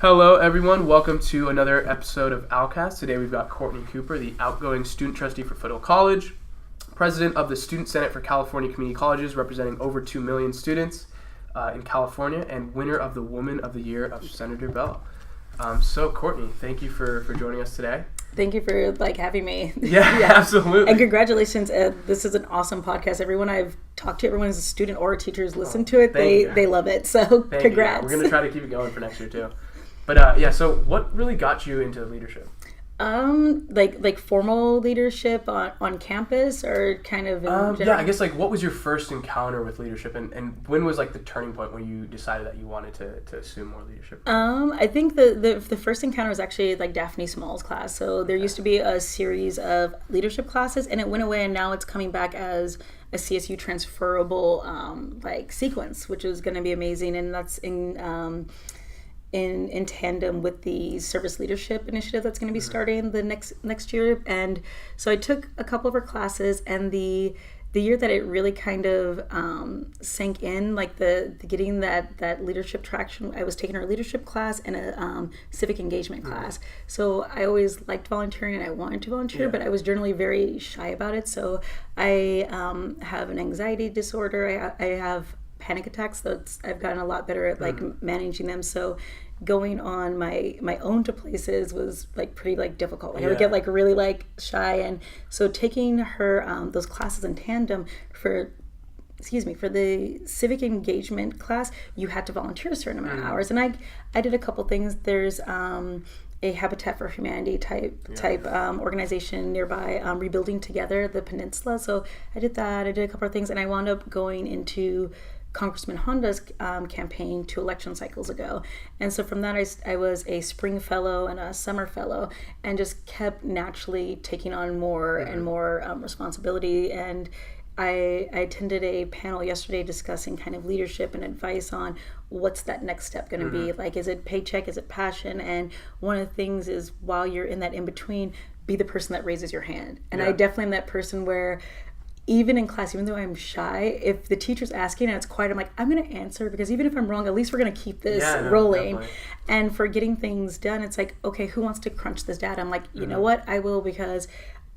Hello, everyone. Welcome to another episode of Owlcast. Today we've got Courtney Cooper, the outgoing Student Trustee for Foothill College, President of the Student Senate for California Community Colleges, representing over 2 million students in California, and winner of the Woman of the Year of Senator Bell. So, Courtney, thank you for joining us today. Thank you for having me. Yeah, absolutely. And congratulations. This is an awesome podcast. Everyone I've talked to, everyone who's a student or a teacher who's listened to it, they love it. So congrats. We're going to try to keep it going for next year too. But so what really got you into leadership? Like formal leadership on campus, or kind of in general? Yeah, I guess what was your first encounter with leadership, and when was the turning point where you decided that you wanted to assume more leadership? I think the first encounter was actually Daphne Small's class. So there used to be a series of leadership classes, and it went away, and now it's coming back as a CSU transferable sequence, which is going to be amazing, and that's in tandem with the service leadership initiative that's going to be starting the next year. And so I took a couple of her classes, and the year that it really kind of sank in, the getting that leadership traction, I was taking her leadership class and a civic engagement class. So I always liked volunteering and I wanted to volunteer, but I was generally very shy about it. So I have an anxiety disorder. I have panic attacks, so I've gotten a lot better at managing them. So going on my own to places was pretty difficult. I would get really shy, and so taking her those classes in tandem for the civic engagement class, you had to volunteer a certain amount of hours, and I did a couple things. There's a Habitat for Humanity type organization nearby, rebuilding together the peninsula. So I did that. I did a couple of things, and I wound up going into Congressman Honda's campaign 2 election cycles ago. And so from that, I was a spring fellow and a summer fellow, and just kept naturally taking on more and more responsibility. And I attended a panel yesterday discussing kind of leadership and advice on what's that next step going to be. Is it paycheck? Is it passion? And one of the things is, while you're in that in-between, be the person that raises your hand. And I definitely am that person where, even in class, even though I'm shy, if the teacher's asking and it's quiet, I'm I'm going to answer, because even if I'm wrong, at least we're going to keep this rolling. Definitely. And for getting things done, it's okay, who wants to crunch this data? I'm you know what? I will, because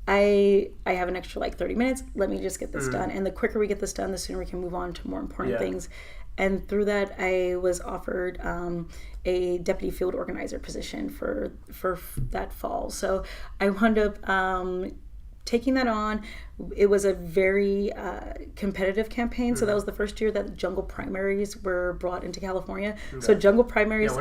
I have an extra 30 minutes. Let me just get this done. And the quicker we get this done, the sooner we can move on to more important things. And through that, I was offered a deputy field organizer position for that fall. So I wound up taking that on. It was a very competitive campaign. So that was the first year that jungle primaries were brought into California. Okay. So jungle primaries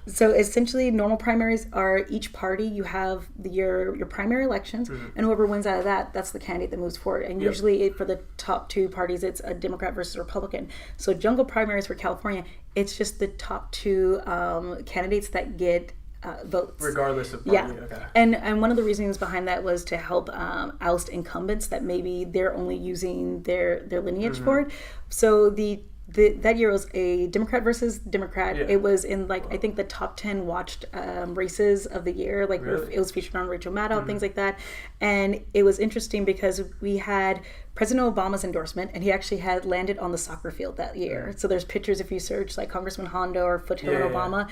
so essentially normal primaries are each party. You have your primary elections, and whoever wins out of that, that's the candidate that moves forward. And usually for the top 2 parties, it's a Democrat versus Republican. So jungle primaries for California, it's just the top 2 candidates that get votes, regardless of party. Okay. And one of the reasons behind that was to help oust incumbents that maybe they're only using their lineage for it. So that year was a Democrat versus Democrat. It was in I think the top 10 watched races of the year. Really? It was featured on Rachel Maddow, things like that. And it was interesting because we had President Obama's endorsement, and he actually had landed on the soccer field that year. So there's pictures, if you search Congressman Honda or Foothill and Obama,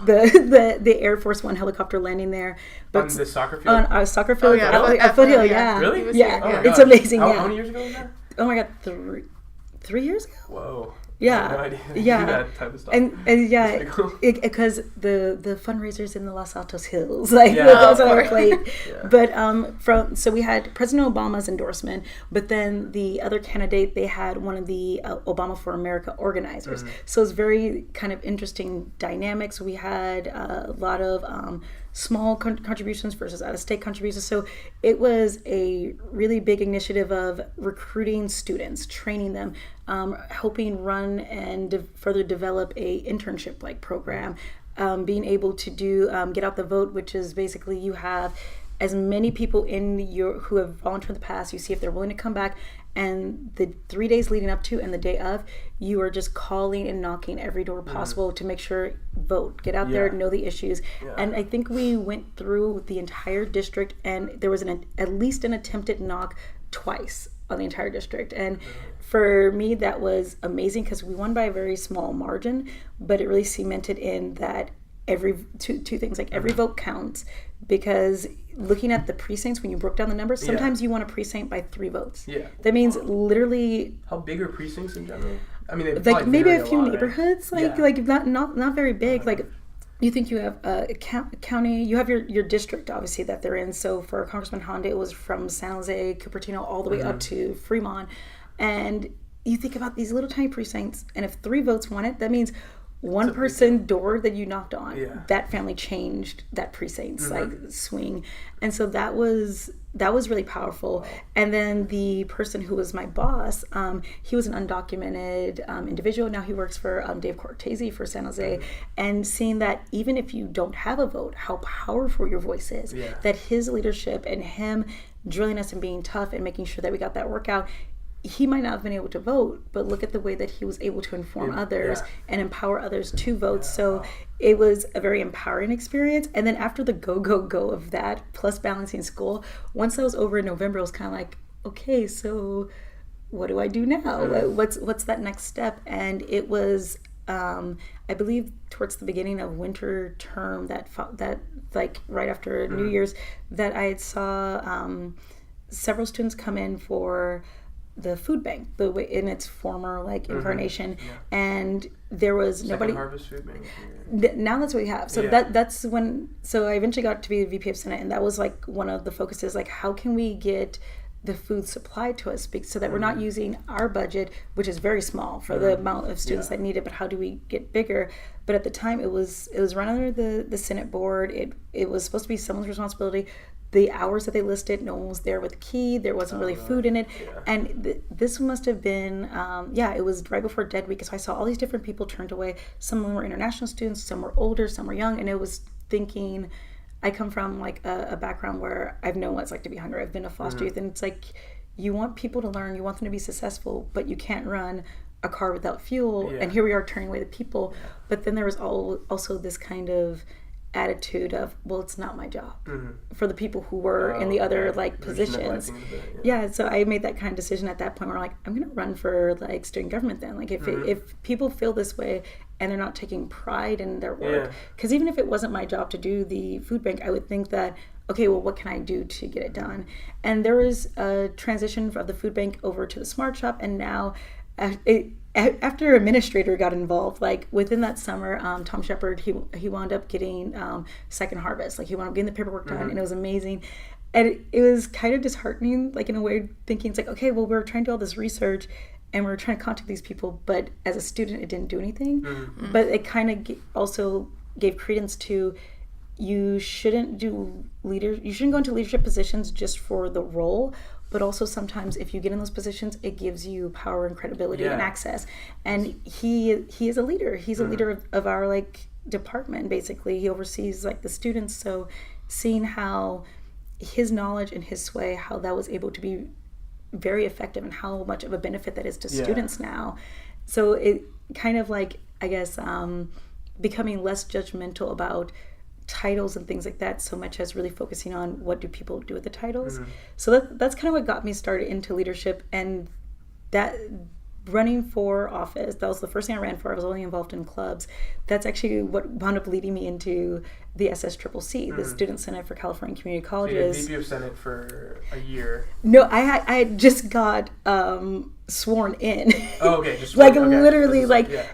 the Air Force One helicopter landing there. But on the soccer field? On a soccer field at Foothill, Really? Yeah, it's amazing. How many years ago was that? Oh my God, 3 years ago? Whoa. Yeah, I had no idea they do that type of stuff. And because the fundraisers in the Los Altos Hills, that's on our plate. But so we had President Obama's endorsement, but then the other candidate, they had one of the Obama for America organizers. So it's very kind of interesting dynamics. We had a lot of small contributions versus out-of-state contributions. So it was a really big initiative of recruiting students, training them, helping run and further develop a internship program, being able to do Get Out the Vote, which is basically you have as many people who have volunteered in the past, you see if they're willing to come back, and the 3 days leading up to and the day of, you are just calling and knocking every door possible to make sure vote, get out there, know the issues. And I think we went through the entire district, and there was at least an attempted knock twice on the entire district. And for me, that was amazing because we won by a very small margin, but it really cemented in that two things, like every vote counts, because looking at the precincts, when you broke down the numbers, sometimes you want a precinct by 3 votes. Yeah. That means literally... How big are precincts in general? I mean, they like maybe a few lot, neighborhoods, right? like not very big. Like you think you have a county, you have your district, obviously, that they're in. So for Congressman Honda, it was from San Jose, Cupertino, all the way up to Fremont. And you think about these little tiny precincts, and if 3 votes won it, that means one person door that you knocked on, that family changed that precinct's like swing. And so that was really powerful. Wow. And then the person who was my boss, he was an undocumented individual. Now he works for Dave Cortese for San Jose. And seeing that even if you don't have a vote, how powerful your voice is, that his leadership and him drilling us and being tough and making sure that we got that workout, he might not have been able to vote, but look at the way that he was able to inform others and empower others to vote. So it was a very empowering experience. And then after the go of that, plus balancing school, once that was over in November, it was kind of like, okay, so what do I do now? What's that next step? And it was, I believe, towards the beginning of winter term, that like right after New Year's, that I saw several students come in for the food bank, in its former like incarnation, and there was nobody. Harvest Food Bank. Now that's what we have. So that's when. So I eventually got to be the VP of Senate, and that was like one of the focuses. Like, how can we get the food supplied to us so that we're not using our budget, which is very small for the amount of students that need it, but how do we get bigger? But at the time, it was run under the Senate board. It was supposed to be someone's responsibility. The hours that they listed, no one was there with a key. There wasn't really food in it. And this must have been, it was right before Dead Week. So I saw all these different people turned away. Some of them were international students, some were older, some were young. And it was thinking, I come from like a background where I've known what it's like to be hungry. I've been a foster youth. And it's like, you want people to learn, you want them to be successful, but you can't run a car without fuel. And here we are turning away the people. But then there was also this kind of attitude of, well, it's not my job, for the people who were in the other like positions. So I made that kind of decision at that point where I'm like, I'm gonna run for like student government then. Like if people feel this way and they're not taking pride in their work, because even if it wasn't my job to do the food bank, I would think that, okay, well, what can I do to get it done? And there was a transition of the food bank over to the Smart Shop, and now after administrator got involved, like within that summer, Tom Shepard, he wound up getting second harvest. Like he wound up getting the paperwork done, and it was amazing. And it was kind of disheartening, like in a way, thinking it's like, okay, well, we're trying to do all this research and we're trying to contact these people, but as a student, it didn't do anything. But it kind of also gave credence to, you shouldn't go into leadership positions just for the role, but also sometimes if you get in those positions, it gives you power and credibility and access. And he is a leader. He's a leader of our like department, basically. He oversees like the students. So seeing how his knowledge and his sway, how that was able to be very effective and how much of a benefit that is to students now. So it kind of like, I guess, becoming less judgmental about titles and things like that, so much as really focusing on what do people do with the titles. So that's kind of what got me started into leadership. And that running for office, that was the first thing I ran for. I was only involved in clubs. That's actually what wound up leading me into the SSCCC, the Student Senate for California Community Colleges. So you had VP of Senate for a year. No, I had just got sworn in. Oh, okay. Just like literally,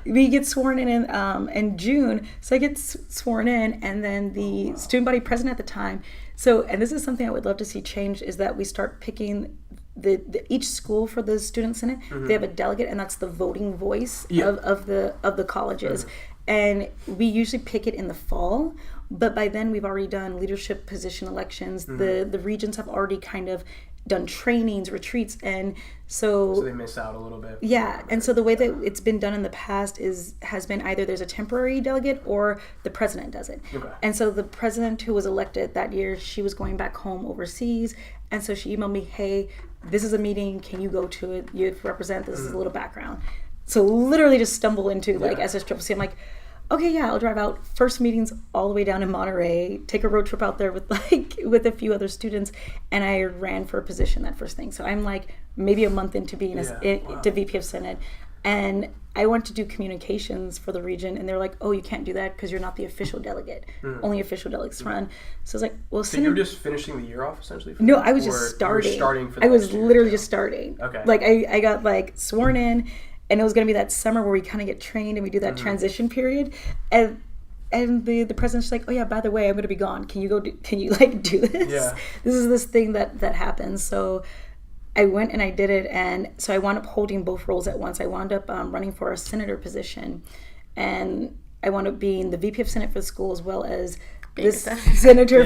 we get sworn in June. So I get sworn in, and then the student body president at the time. So, and this is something I would love to see change, is that we start picking each school for the student senate. They have a delegate, and that's the voting voice of the colleges. And we usually pick it in the fall, but by then we've already done leadership position elections. The regions have already kind of done trainings, retreats, and so they miss out a little bit. And so the way that it's been done in the past has been either there's a temporary delegate or the president does it. And so the president who was elected that year, she was going back home overseas, and so she emailed me, hey, this is a meeting, can you go to it? You represent, this is a little background. So literally just stumble into like SSCCC. I'm like, okay, I'll drive out. First meetings all the way down in Monterey, take a road trip out there with a few other students, and I ran for a position that first thing. So I'm like maybe a month into being to VP of Senate. And I went to do communications for the region, and they're like, "Oh, you can't do that because you're not the official delegate. Only official delegates run." So I was like, "Well, so you're just finishing the year off essentially?" No, I was just starting. You were starting for the I was next year, literally just starting. Okay. Like I got like sworn in, and it was going to be that summer where we kind of get trained and we do that transition period, and the president's like, "Oh yeah, by the way, I'm going to be gone. Can you go? Can you like do this? Yeah. This is this thing that happens." So I went and I did it, and so I wound up holding both roles at once. I wound up running for a senator position, and I wound up being the VP of Senate for the school as well as this senator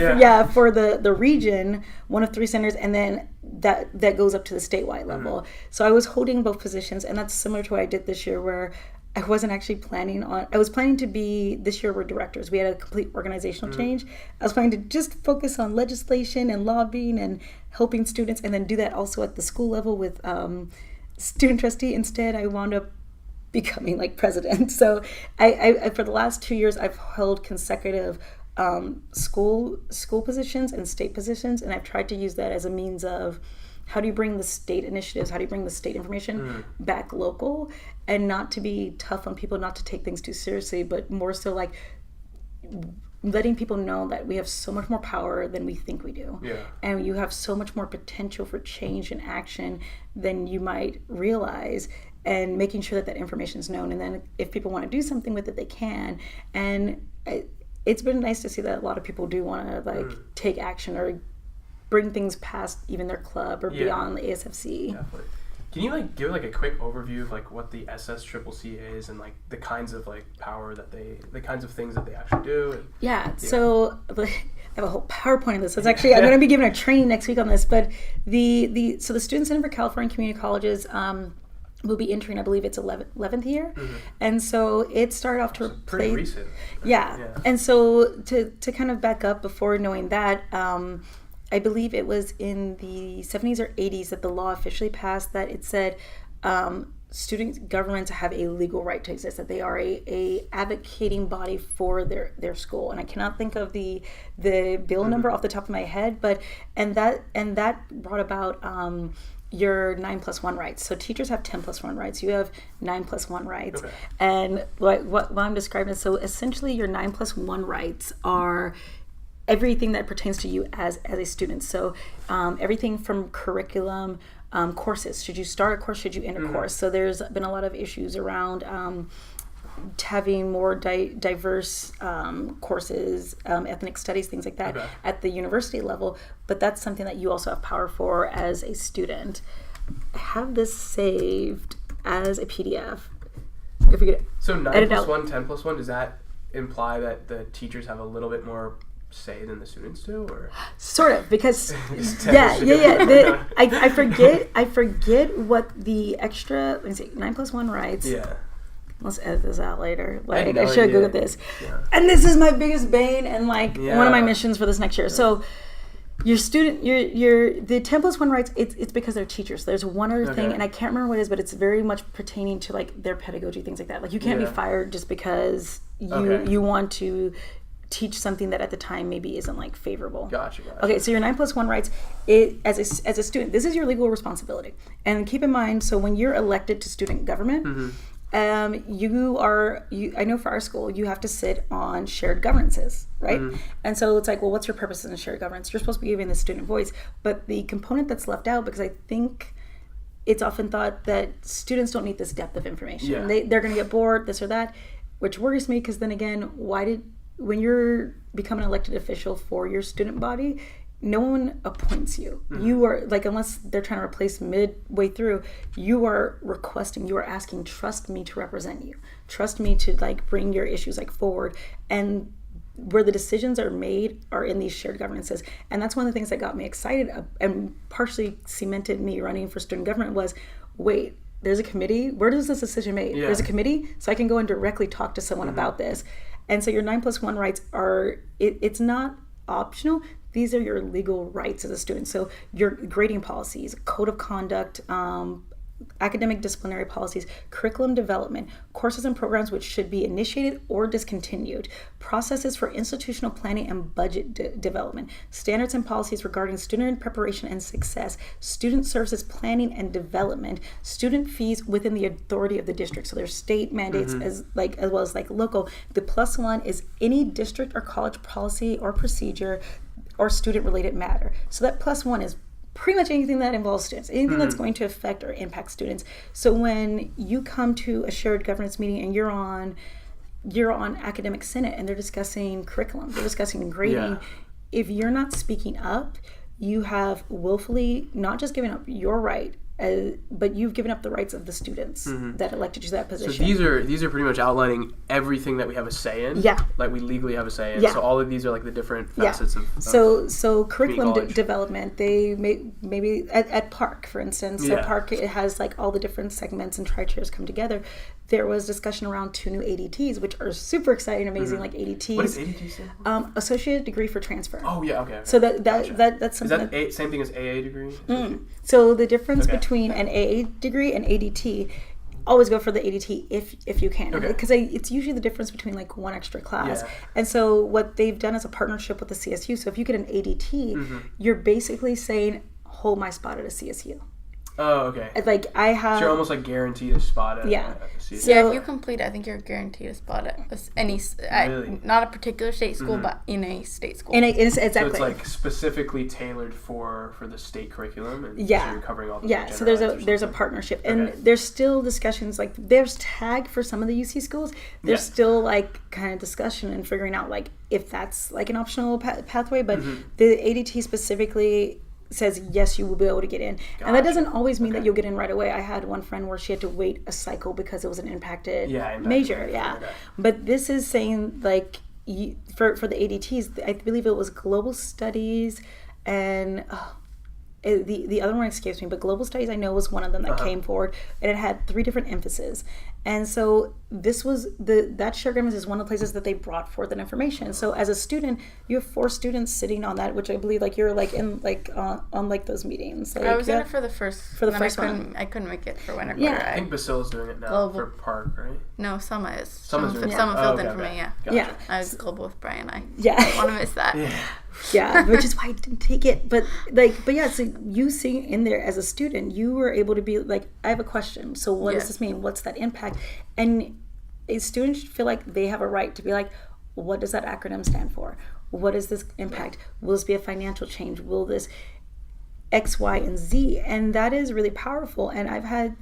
for the region, one of 3 senators, and then that goes up to the statewide level. So I was holding both positions, and that's similar to what I did this year, where I wasn't actually planning on, I was planning to be, this year we're directors. We had a complete organizational change. I was planning to just focus on legislation and lobbying and helping students, and then do that also at the school level with Student Trustee. Instead, I wound up becoming like president. So I for the last 2 years, I've held consecutive school positions and state positions, and I've tried to use that as a means of, how do you bring the state initiatives, how do you bring the state information back local, and not to be tough on people, not to take things too seriously, but more so like letting people know that we have so much more power than we think we do. Yeah. And you have so much more potential for change and action than you might realize, and making sure that information is known. And then if people want to do something with it, they can. And it's been nice to see that a lot of people do want to like take action or bring things past even their club or beyond the ASFC. Definitely. Can you like give like a quick overview of like what the SSCCC is, and like the kinds of like power that the kinds of things that they actually do? And, So I have a whole PowerPoint of this. So it's actually, I'm going to be giving a training next week on this, but the Student Center for California Community Colleges will be entering, I believe it's 11th year. And so it started off to pretty recent. Yeah. And so to kind of back up before knowing that, I believe it was in the 70s or 80s that the law officially passed, that it said student governments have a legal right to exist, that they are a advocating body for their school. And I cannot think of the bill number off the top of my head, but and that brought about your 9+1 rights. So teachers have 10+1 rights. You have 9+1 rights. Okay. And what I'm describing is, so essentially your 9+1 rights are everything that pertains to you as a student. So everything from curriculum, courses. Should you start a course? Should you end a course? So there's been a lot of issues around having more diverse courses, ethnic studies, things like that at the university level. But that's something that you also have power for as a student. I have this saved as a PDF. If we could so 9+1, 10+1, does that imply that the teachers have a little bit more say than the students do, or sort of, because I forget what the extra, let me see, 9+1 rights. Let's edit this out later. Like, I should Google this. And this is my biggest bane and like one of my missions for this next year. So your student, the 10+1 rights, it's because they're teachers. There's one other thing, and I can't remember what it is, but it's very much pertaining to like their pedagogy, things like that. Like you can't be fired just because you want to teach something that at the time maybe isn't like favorable. Gotcha. Okay, so your 9+1 rights, as a student, this is your legal responsibility. And keep in mind, so when you're elected to student government, I know for our school, you have to sit on shared governances, right? And so it's like, well, what's your purpose in shared governance? You're supposed to be giving the student voice, but the component that's left out, because I think it's often thought that students don't need this depth of information. They're going to get bored, this or that, which worries me, because then again, when you're becoming an elected official for your student body, no one appoints you. You are like, unless they're trying to replace midway through, you are requesting, you are asking, trust me to represent you. Trust me to like bring your issues like forward. And where the decisions are made are in these shared governances. And that's one of the things that got me excited and partially cemented me running for student government was, wait, there's a committee? Where does this decision made? There's a committee? So I can go and directly talk to someone about this. And so your 9+1 rights are, it's not optional. These are your legal rights as a student. So your grading policies, code of conduct, academic disciplinary policies, curriculum development, courses and programs which should be initiated or discontinued, processes for institutional planning and budget development, standards and policies regarding student preparation and success, student services planning and development, student fees within the authority of the district. So there's state mandates as well as local. The +1 is any district or college policy or procedure or student-related matter. So that +1 is pretty much anything that involves students, anything that's going to affect or impact students. So when you come to a shared governance meeting and you're on academic senate and they're discussing curriculum, they're discussing grading, if you're not speaking up, you have willfully not just given up your right, but you've given up the rights of the students that elected you to that position. So these are pretty much outlining everything that we have a say in. Yeah. Like we legally have a say in. Yeah. So all of these are like the different facets of So curriculum development, they maybe at Park, for instance. So Park, it has like all the different segments and tri-chairs come together. There was discussion around 2 new ADTs, which are super exciting, amazing, like ADTs. What does ADT stand for? Associate degree for transfer. Oh yeah, okay. So that's something. Is that same thing as AA degree? So the difference between an AA degree and ADT, always go for the ADT if you can, because it's usually the difference between like one extra class. And so what they've done is a partnership with the CSU. So if you get an ADT, you're basically saying, hold my spot at a CSU. Oh, okay. Like I have. So you're almost like guaranteed a spot at a CSU. So if you complete, I think you're guaranteed a spot at any, not a particular state school, but in a state school. Exactly. So it's like specifically tailored for the state curriculum, and so you're covering all the So there's a partnership, and there's still discussions. Like there's tag for some of the UC schools. There's still like kind of discussion and figuring out like if that's like an optional pathway, but the ADT specifically says yes, you will be able to get in. And that doesn't always mean that you'll get in right away. I had one friend where she had to wait a cycle because it was an impacted major. But this is saying like for the ADTs, I believe it was global studies and the other one escapes me, but global studies I know was one of them that came forward, and it had 3 different emphases. And so this was that shared governance is one of the places that they brought forth that information. So as a student, you have 4 students sitting on that, which I believe like you're like in like on like those meetings. Like, I was in it for the first one. I couldn't make it for winter quarter. Yeah, I think Basile's doing it now for Park, right? No, Summa is. Summa filled in for me. Gotcha. I was global with Brian. I want to miss that. Which is why I didn't take it. But so you sitting in there as a student, you were able to be like, I have a question. So what does this mean? What's that impact? And a student should feel like they have a right to be like, what does that acronym stand for? What is this impact? Will this be a financial change? Will this X, Y, and Z? And that is really powerful. And I've had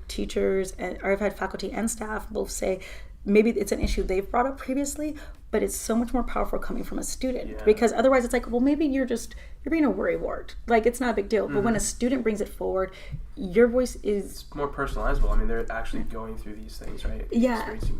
teachers or I've had faculty and staff both say, maybe it's an issue they've brought up previously, but it's so much more powerful coming from a student because otherwise it's like, well, maybe you're being a worrywart. Like it's not a big deal. But when a student brings it forward, your voice is it's more personalizable. I mean, they're actually going through these things, right?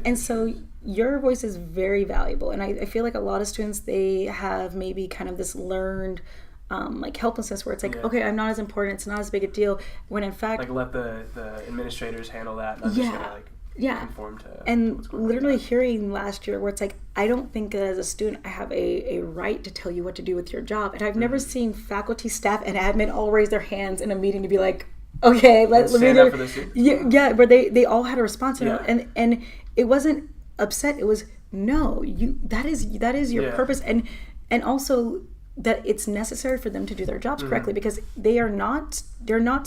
And so your voice is very valuable. And I feel like a lot of students, they have maybe kind of this learned like helplessness where it's like, okay, I'm not as important. It's not as big a deal. When in fact, like let the administrators handle that. And I'm just gonna like conform to and literally hearing last year where it's like, I don't think that as a student I have a right to tell you what to do with your job. And I've never seen faculty, staff, and admin all raise their hands in a meeting to be like, okay, let me do it. Where they all had a response, and it wasn't upset. It was no, that is your purpose, and also that it's necessary for them to do their jobs correctly because they're not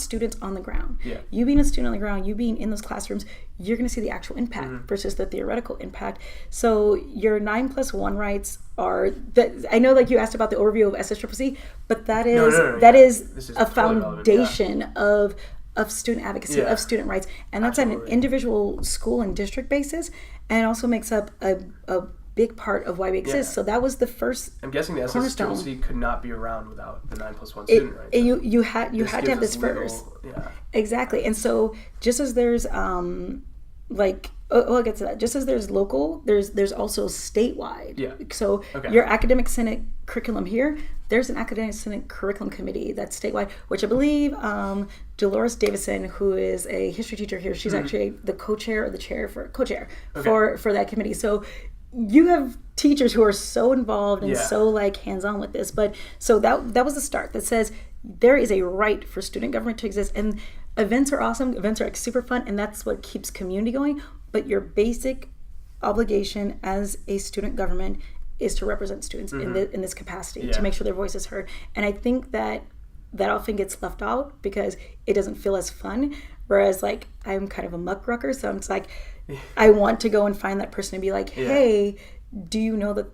students on the ground. You being a student on the ground, you being in those classrooms, you're going to see the actual impact versus the theoretical impact. So your 9+1 rights are that. I know, like you asked about the overview of SSCCC, but that is a foundation of student advocacy, of student rights, and that's on an individual school and district basis, and it also makes up a big part of why we exist. So that was the first. I'm guessing the SSCCC could not be around without the 9+1 student rights. You had to have this first. Exactly. And so just as there's I'll get to that. Just as there's local, there's also statewide. So your academic senate curriculum here, there's an academic senate curriculum committee that's statewide, which I believe Dolores Davison, who is a history teacher here, she's actually the co-chair or the chair for for that committee. So you have teachers who are so involved and so like hands-on with this. But so that was the start that says there is a right for student government to exist. And events are awesome. Events are like super fun, and that's what keeps community going. But your basic obligation as a student government is to represent students in this capacity, to make sure their voice is heard. And I think that often gets left out because it doesn't feel as fun. Whereas like I'm kind of a muckrucker, so I'm just like, I want to go and find that person and be like, hey, do you know that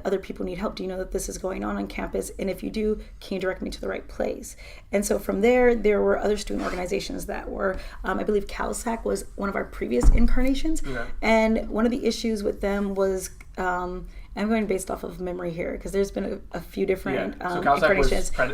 other people need help? Do you know that this is going on campus? And if you do, can you direct me to the right place? And so from there were other student organizations that were, I believe CalSAC was one of our previous incarnations. And one of the issues with them was, I'm going based off of memory here because there's been a few different so CalSAC incarnations. Was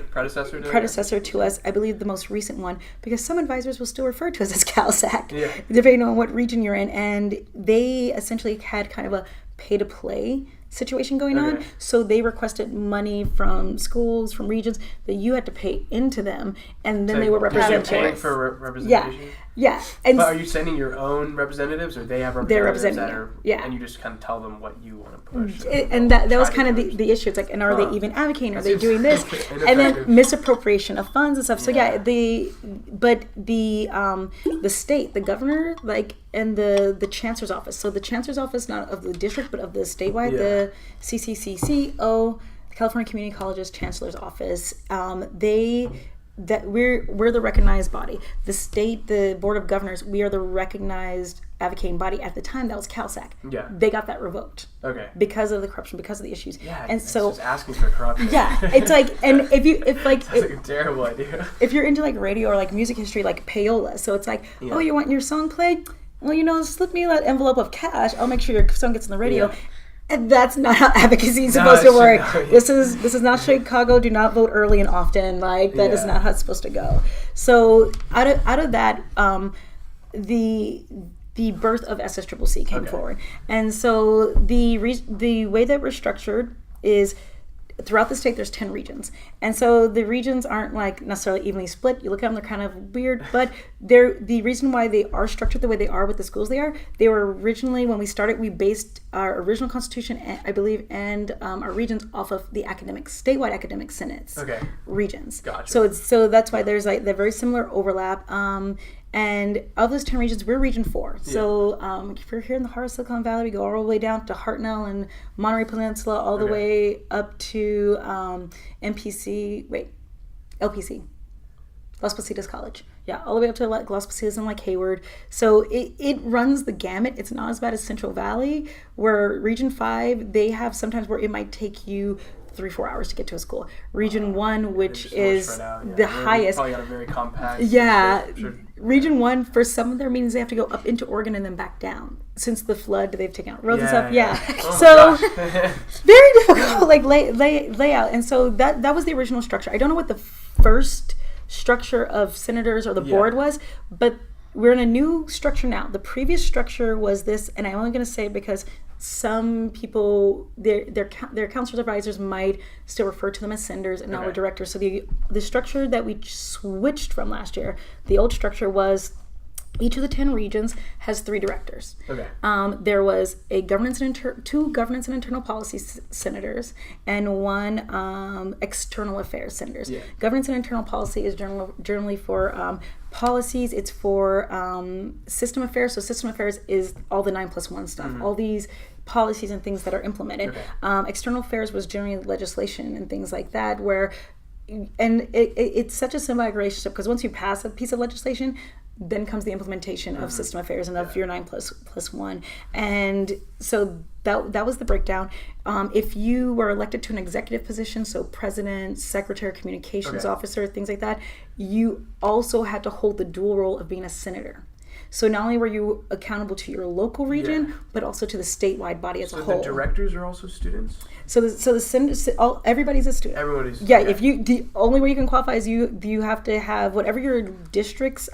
predecessor to us. I believe the most recent one, because some advisors will still refer to us as CalSAC, depending on what region you're in. And they essentially had kind of a pay-to-play situation going on. So they requested money from schools, from regions, that you had to pay into them, and then they were represented. For representation? Yeah. And but are you sending your own representatives, or they have representatives that are, and you just kind of tell them what you want to push? And that was kind of the issue. It's like, and are they even advocating? Are they doing this? And then misappropriation of funds and stuff. So the state, the governor, like, and the chancellor's office. So the chancellor's office, not of the district, but of the statewide, the SSCCC, the California Community Colleges Chancellor's Office. We're the recognized body. The state, the Board of Governors, we are the recognized advocating body. At the time, that was CalSAC. Yeah. They got that revoked. Okay. Because of the corruption, because of the issues. Yeah. And so just asking for corruption. Yeah. It's like, and it's like a terrible idea. If you're into like radio or like music history, like payola. So it's like, oh, you want your song played? Well, slip me that envelope of cash. I'll make sure your song gets on the radio. Yeah. And that's not how advocacy is supposed to work. This is not Chicago. Do not vote early and often. Like that is not how it's supposed to go. So out of that, the birth of SSCCC came forward, and so the way that we're structured is, throughout the state, there's 10 regions. And so the regions aren't like necessarily evenly split. You look at them, they're kind of weird, but the reason why they are structured the way they are with the schools they were originally, when we started, we based our original constitution, I believe, and our regions off of the statewide academic senates regions. Gotcha. So that's why there's like the very similar overlap. And of those 10 regions, we're Region 4. So if you're here in the heart of Silicon Valley, we go all the way down to Hartnell and Monterey Peninsula, all the way up to LPC, Las Positas College. Yeah, all the way up to like Las Positas and like Hayward. So it runs the gamut. It's not as bad as Central Valley, where Region 5, they have sometimes where it might take you 3-4 hours to get to a school. Region 1, which is the highest. Probably got a very compact. Region 1, for some of their meetings, they have to go up into Oregon and then back down. Since the flood, they've taken out roads and stuff. Oh so very difficult, like layout. And so that was the original structure. I don't know what the first structure of senators or the board was, but we're in a new structure now. The previous structure was this, and I'm only going to say it because some people, their counselors, advisors might still refer to them as senators, and now we're directors. So the structure that we switched from last year, the old structure was each of the 10 regions has 3 directors. There was a two governance and internal policy senators, and 1 external affairs senators. Governance and internal policy is generally for policies. It's for system affairs. So system affairs is all the 9+1 stuff, all these policies and things that are implemented. External affairs was generally legislation and things like that, where, and it's such a symbiotic relationship, because once you pass a piece of legislation, then comes the implementation of system affairs and of your 9+1. And so that was the breakdown. If you were elected to an executive position, so president, secretary, communications officer, things like that, you also had to hold the dual role of being a senator. So not only were you accountable to your local region, but also to the statewide body as a whole. So the directors are also students? So the senators, everybody's a student. Everybody's If the only way you can qualify is you have to have whatever your district's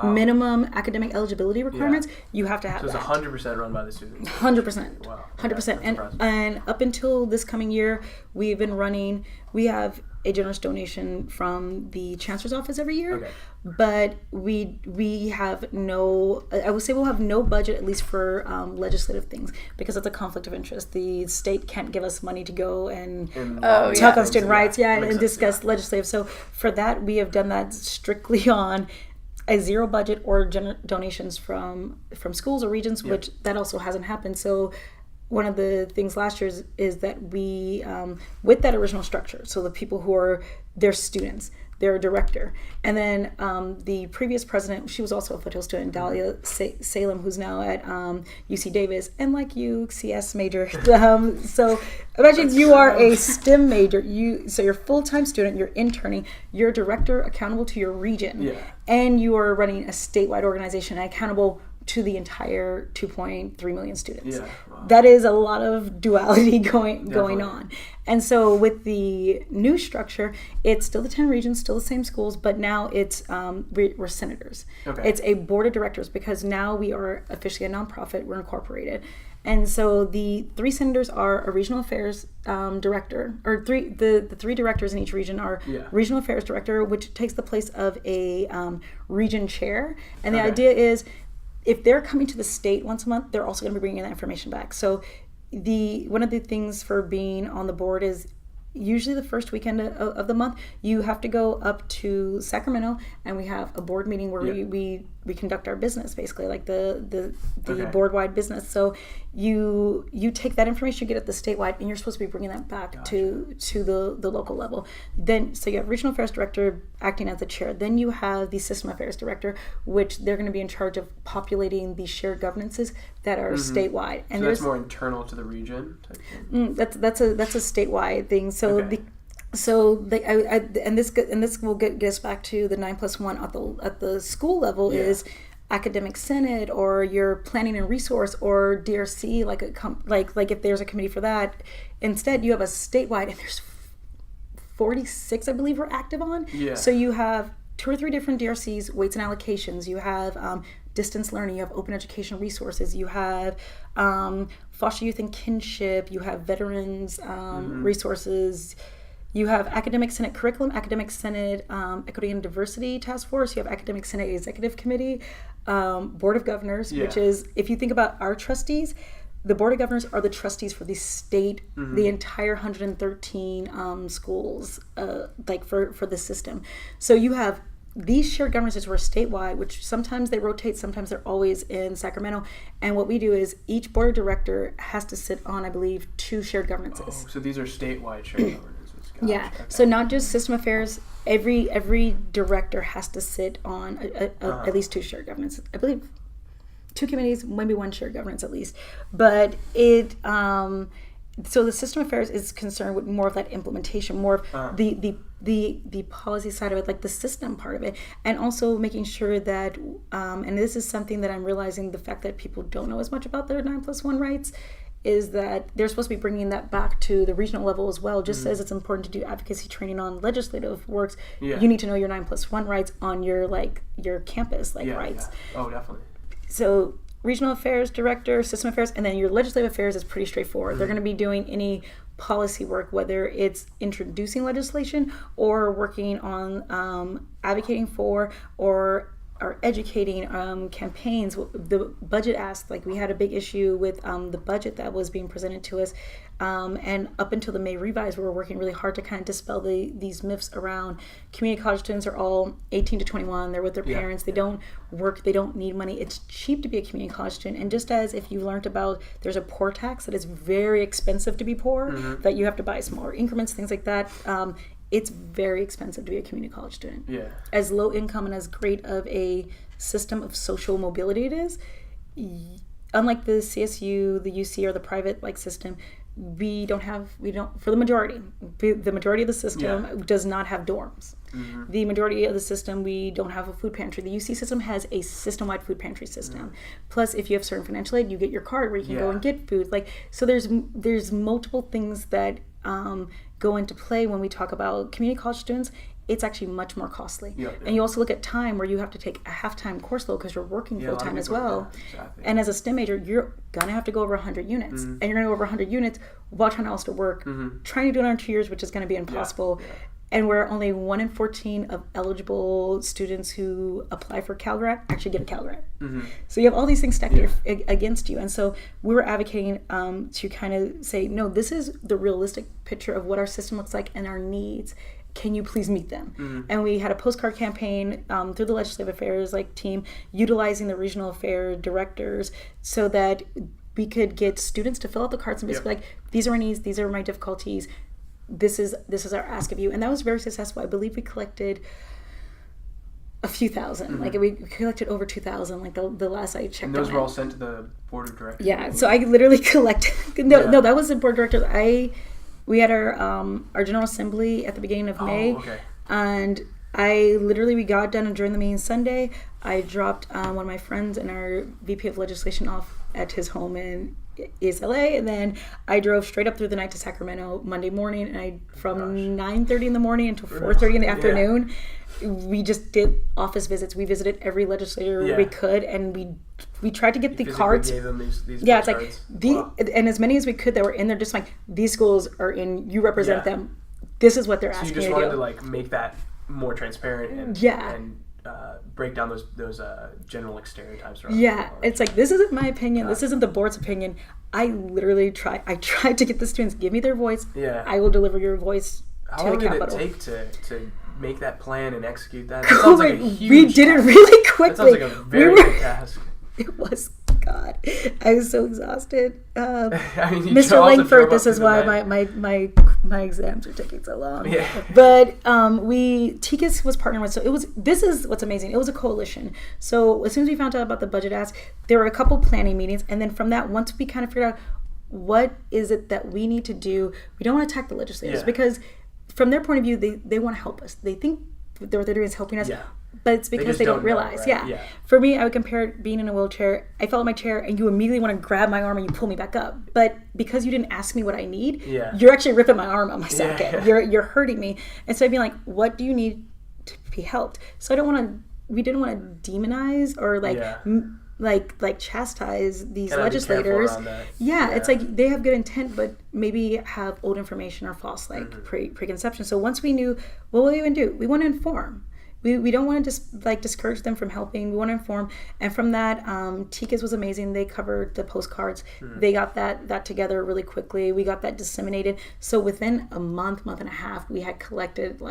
minimum academic eligibility requirements. You have to have. So it's 100% run by the students. 100%. Wow. 100%. And up until this coming year, we've been running. We have a generous donation from the chancellor's office every year, but we have no. I would say we'll have no budget, at least for legislative things, because it's a conflict of interest. The state can't give us money to go and talk on student rights, and discuss legislative. So for that, we have done that strictly on a zero budget or donations from schools or regions, which that also hasn't happened. So one of the things last year is that we, with that original structure, so the people who are their students, their director, and then the previous president, she was also a Foothill student, Dahlia Salem, who's now at UC Davis, and like you, CS major. So imagine you are a STEM major. So you're a full-time student, you're interning, you're a director accountable to your region, and you are running a statewide organization accountable to the entire 2.3 million students. Wow. That is a lot of duality going on. And so with the new structure, it's still the 10 regions, still the same schools, but now it's we're senators. It's a board of directors because now we are officially a nonprofit, we're incorporated. And so the 3 senators are a regional affairs director, or the 3 directors in each region are regional affairs director, which takes the place of a region chair. And the idea is, if they're coming to the state once a month, they're also going to be bringing that information back. So one of the things for being on the board is usually the first weekend of the month, you have to go up to Sacramento, and we have a board meeting where we conduct our business, basically, like the board-wide business. So you take that information you get at the statewide, and you're supposed to be bringing that back to the local level. Then, so you have regional affairs director acting as the chair. Then you have the system affairs director, which they're going to be in charge of populating the shared governances that are statewide. And so that's more internal to the region type thing? That's a statewide thing. So this will get us back to the 9+1 at the school level is academic senate, or your planning and resource, or DRC, like if there's a committee for that. Instead, you have a statewide, and there's 46, I believe, we're active on. So you have 2 or 3 different DRCs, weights and allocations. You have distance learning. You have open education resources. You have foster youth and kinship. You have veterans resources. You have Academic Senate Curriculum, Academic Senate Equity and Diversity Task Force. You have Academic Senate Executive Committee, Board of Governors, which is, if you think about our trustees, the Board of Governors are the trustees for the state, the entire 113 schools, like for the system. So you have these shared governances were statewide, which sometimes they rotate, sometimes they're always in Sacramento. And what we do is each board of director has to sit on, I believe, 2 shared governances. Oh, so these are statewide shared governances. So not just system affairs. Every director has to sit on at least 2 shared governances. I believe 2 committees, maybe 1 shared governance at least. But it so the system affairs is concerned with more of that implementation, more of the policy side of it, like the system part of it, and also making sure that and this is something that I'm realizing, the fact that people don't know as much about their 9+1 rights, is that they're supposed to be bringing that back to the regional level as well. Just as it's important to do advocacy training on legislative works, you need to know your 9+1 rights on your campus rights. Oh, definitely. So regional affairs director, system affairs, and then your legislative affairs is pretty straightforward. They're going to be doing any policy work, whether it's introducing legislation or working on advocating for or educating campaigns. The budget ask, like we had a big issue with the budget that was being presented to us, and up until the May revise, we were working really hard to kind of dispel these myths around community college students are all 18 to 21, they're with their parents, they don't work, they don't need money, it's cheap to be a community college student. And just as if you learned about, there's a poor tax that is very expensive to be poor, that you have to buy smaller increments, things like that. It's very expensive to be a community college student. As low income and as great of a system of social mobility it is, unlike the CSU, the UC, or the private system, we don't, for the majority of the system does not have dorms. The majority of the system, we don't have a food pantry. The UC system has a system-wide food pantry system. Plus, if you have certain financial aid, you get your card where you can go and get food. So there's multiple things that go into play when we talk about community college students. It's actually much more costly. And you also look at time, where you have to take a half-time course load because you're working full-time as well. Exactly. And as a STEM major, you're going to have to go over 100 units. And you're going to go over 100 units while trying to also work, trying to do it in 2 years, which is going to be impossible. And where only 1 in 14 of eligible students who apply for Cal Grant actually get a Cal Grant. So you have all these things stacked against you. And so we were advocating to kind of say, no, this is the realistic picture of what our system looks like and our needs. can you please meet them? And we had a postcard campaign through the legislative affairs team, utilizing the regional affair directors so that we could get students to fill out the cards and basically these are my needs, these are my difficulties, this is our ask of you. And that was very successful. I believe we collected a few thousand. We collected over 2,000 the last I checked. And those were all sent to the board of directors. Yeah, so I literally collected no, that was the board of directors. We had our General Assembly at the beginning of May, and we got done and during the meeting Sunday, I dropped one of my friends and our VP of Legislation off at his home in East LA, and then I drove straight up through the night to Sacramento Monday morning, and from 9:30 in the morning until 4:30 in the afternoon, we just did office visits. We visited every legislator we could, and we tried to get the cards. Gave them these it's and as many as we could that were in there, just these schools are in, you represent them. This is what they're asking you to do. So you just wanted to make that more transparent and break down those general stereotypes. It's this isn't my opinion. This isn't the board's opinion. I literally tried to get the students, give me their voice. I will deliver your voice to the Capitol. How long did it take to make that plan and execute that? That sounds like a huge we did it really quickly. That sounds like a very big task. It was, God, I was so exhausted. Mr. Langford, this is why my exams are taking so long. But TCAS was partnering with, so this is what's amazing. It was a coalition. So as soon as we found out about the budget ask, there were a couple planning meetings, and then from that, once we kind of figured out what is it that we need to do, we don't want to attack the legislators because from their point of view, they want to help us. They think what they're doing is helping us. But it's because they don't realize. Know, right? For me, I would compare it being in a wheelchair. I fell in my chair and you immediately want to grab my arm and you pull me back up. But because you didn't ask me what I need, you're actually ripping my arm out my socket. You're hurting me. And so I'd be like, what do you need to be helped? So we didn't want to demonize or chastise these legislators. It's they have good intent, but maybe have old information or false preconception. So once we knew, what will we even do? We want to inform. We don't want to just discourage them from helping. We want to inform. And from that, TCAS was amazing. They covered the postcards. They got that together really quickly. We got that disseminated. So within a month and a half, we had collected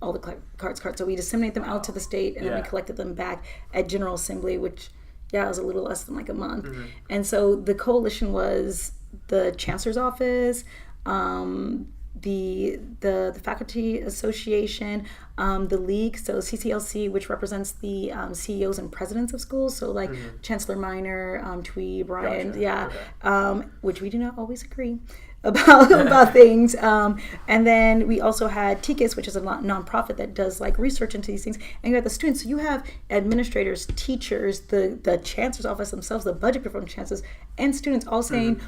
all the cards. So we disseminate them out to the state, and then we collected them back at General Assembly, which it was a little less than a month. And so the coalition was the Chancellor's Office, the Faculty Association, the League, so CCLC, which represents the CEOs and presidents of schools, so Chancellor Minor, Twee, Bryant, which we do not always agree about things. And then we also had TCAS, which is a nonprofit that does research into these things. And you have the students, so you have administrators, teachers, the Chancellor's Office themselves, the budget performance chancellors, and students all saying,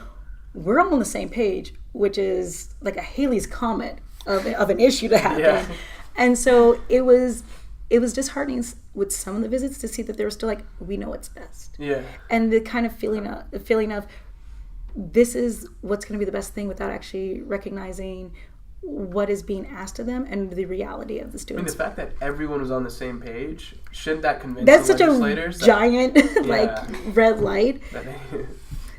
we're all on the same page, which is like a Halley's Comet of an issue to happen. And so it was disheartening with some of the visits to see that they were still we know what's best. And the kind of feeling of this is what's going to be the best thing without actually recognizing what is being asked of them and the reality of the students. The fact that everyone was on the same page, shouldn't that convince the legislators? That's such a giant red light.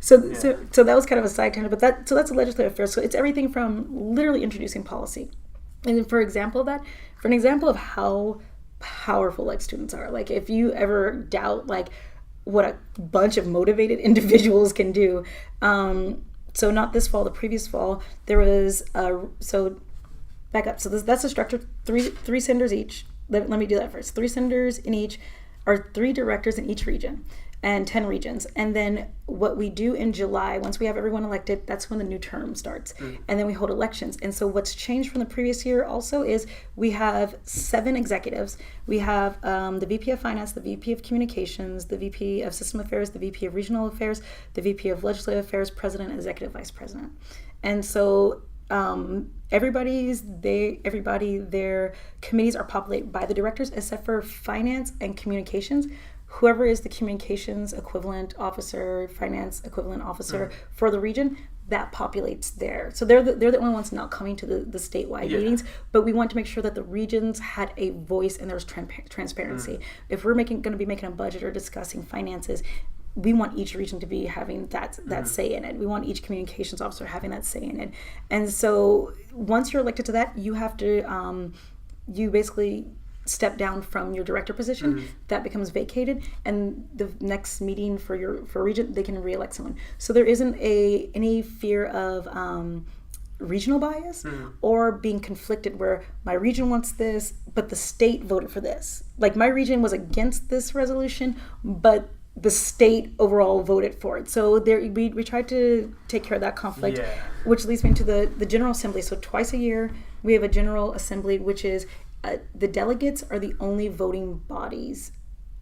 So that was kind of a side tangent, but that's a legislative affair. So it's everything from literally introducing policy, and for an example of how powerful students are. If you ever doubt what a bunch of motivated individuals can do. So not this fall, the previous fall, there was back up. So that's the structure. Three senators each. Let me do that first. 3 senators in each, or 3 directors in each region. And 10 regions. And then what we do in July, once we have everyone elected, that's when the new term starts. And then we hold elections. And so what's changed from the previous year also is we have 7 executives. We have the VP of Finance, the VP of Communications, the VP of System Affairs, the VP of Regional Affairs, the VP of Legislative Affairs, President, and Executive Vice President. And so everybody, their committees are populated by the directors, except for Finance and Communications. Whoever is the communications equivalent officer, finance equivalent officer for the region, that populates there. So they're the only ones not coming to the statewide meetings, but we want to make sure that the regions had a voice and there was transparency. If we're going to be making a budget or discussing finances, we want each region to be having that say in it. We want each communications officer having that say in it. And so once you're elected to that, you have to, you basically step down from your director position. That becomes vacated, and the next meeting for region, they can re-elect someone. So there isn't any fear of regional bias or being conflicted where my region wants this but the state voted for this. Like my region was against this resolution but the state overall voted for it. So there we tried to take care of that conflict, which leads me into the General Assembly. So twice a year we have a General Assembly, which is the delegates are the only voting bodies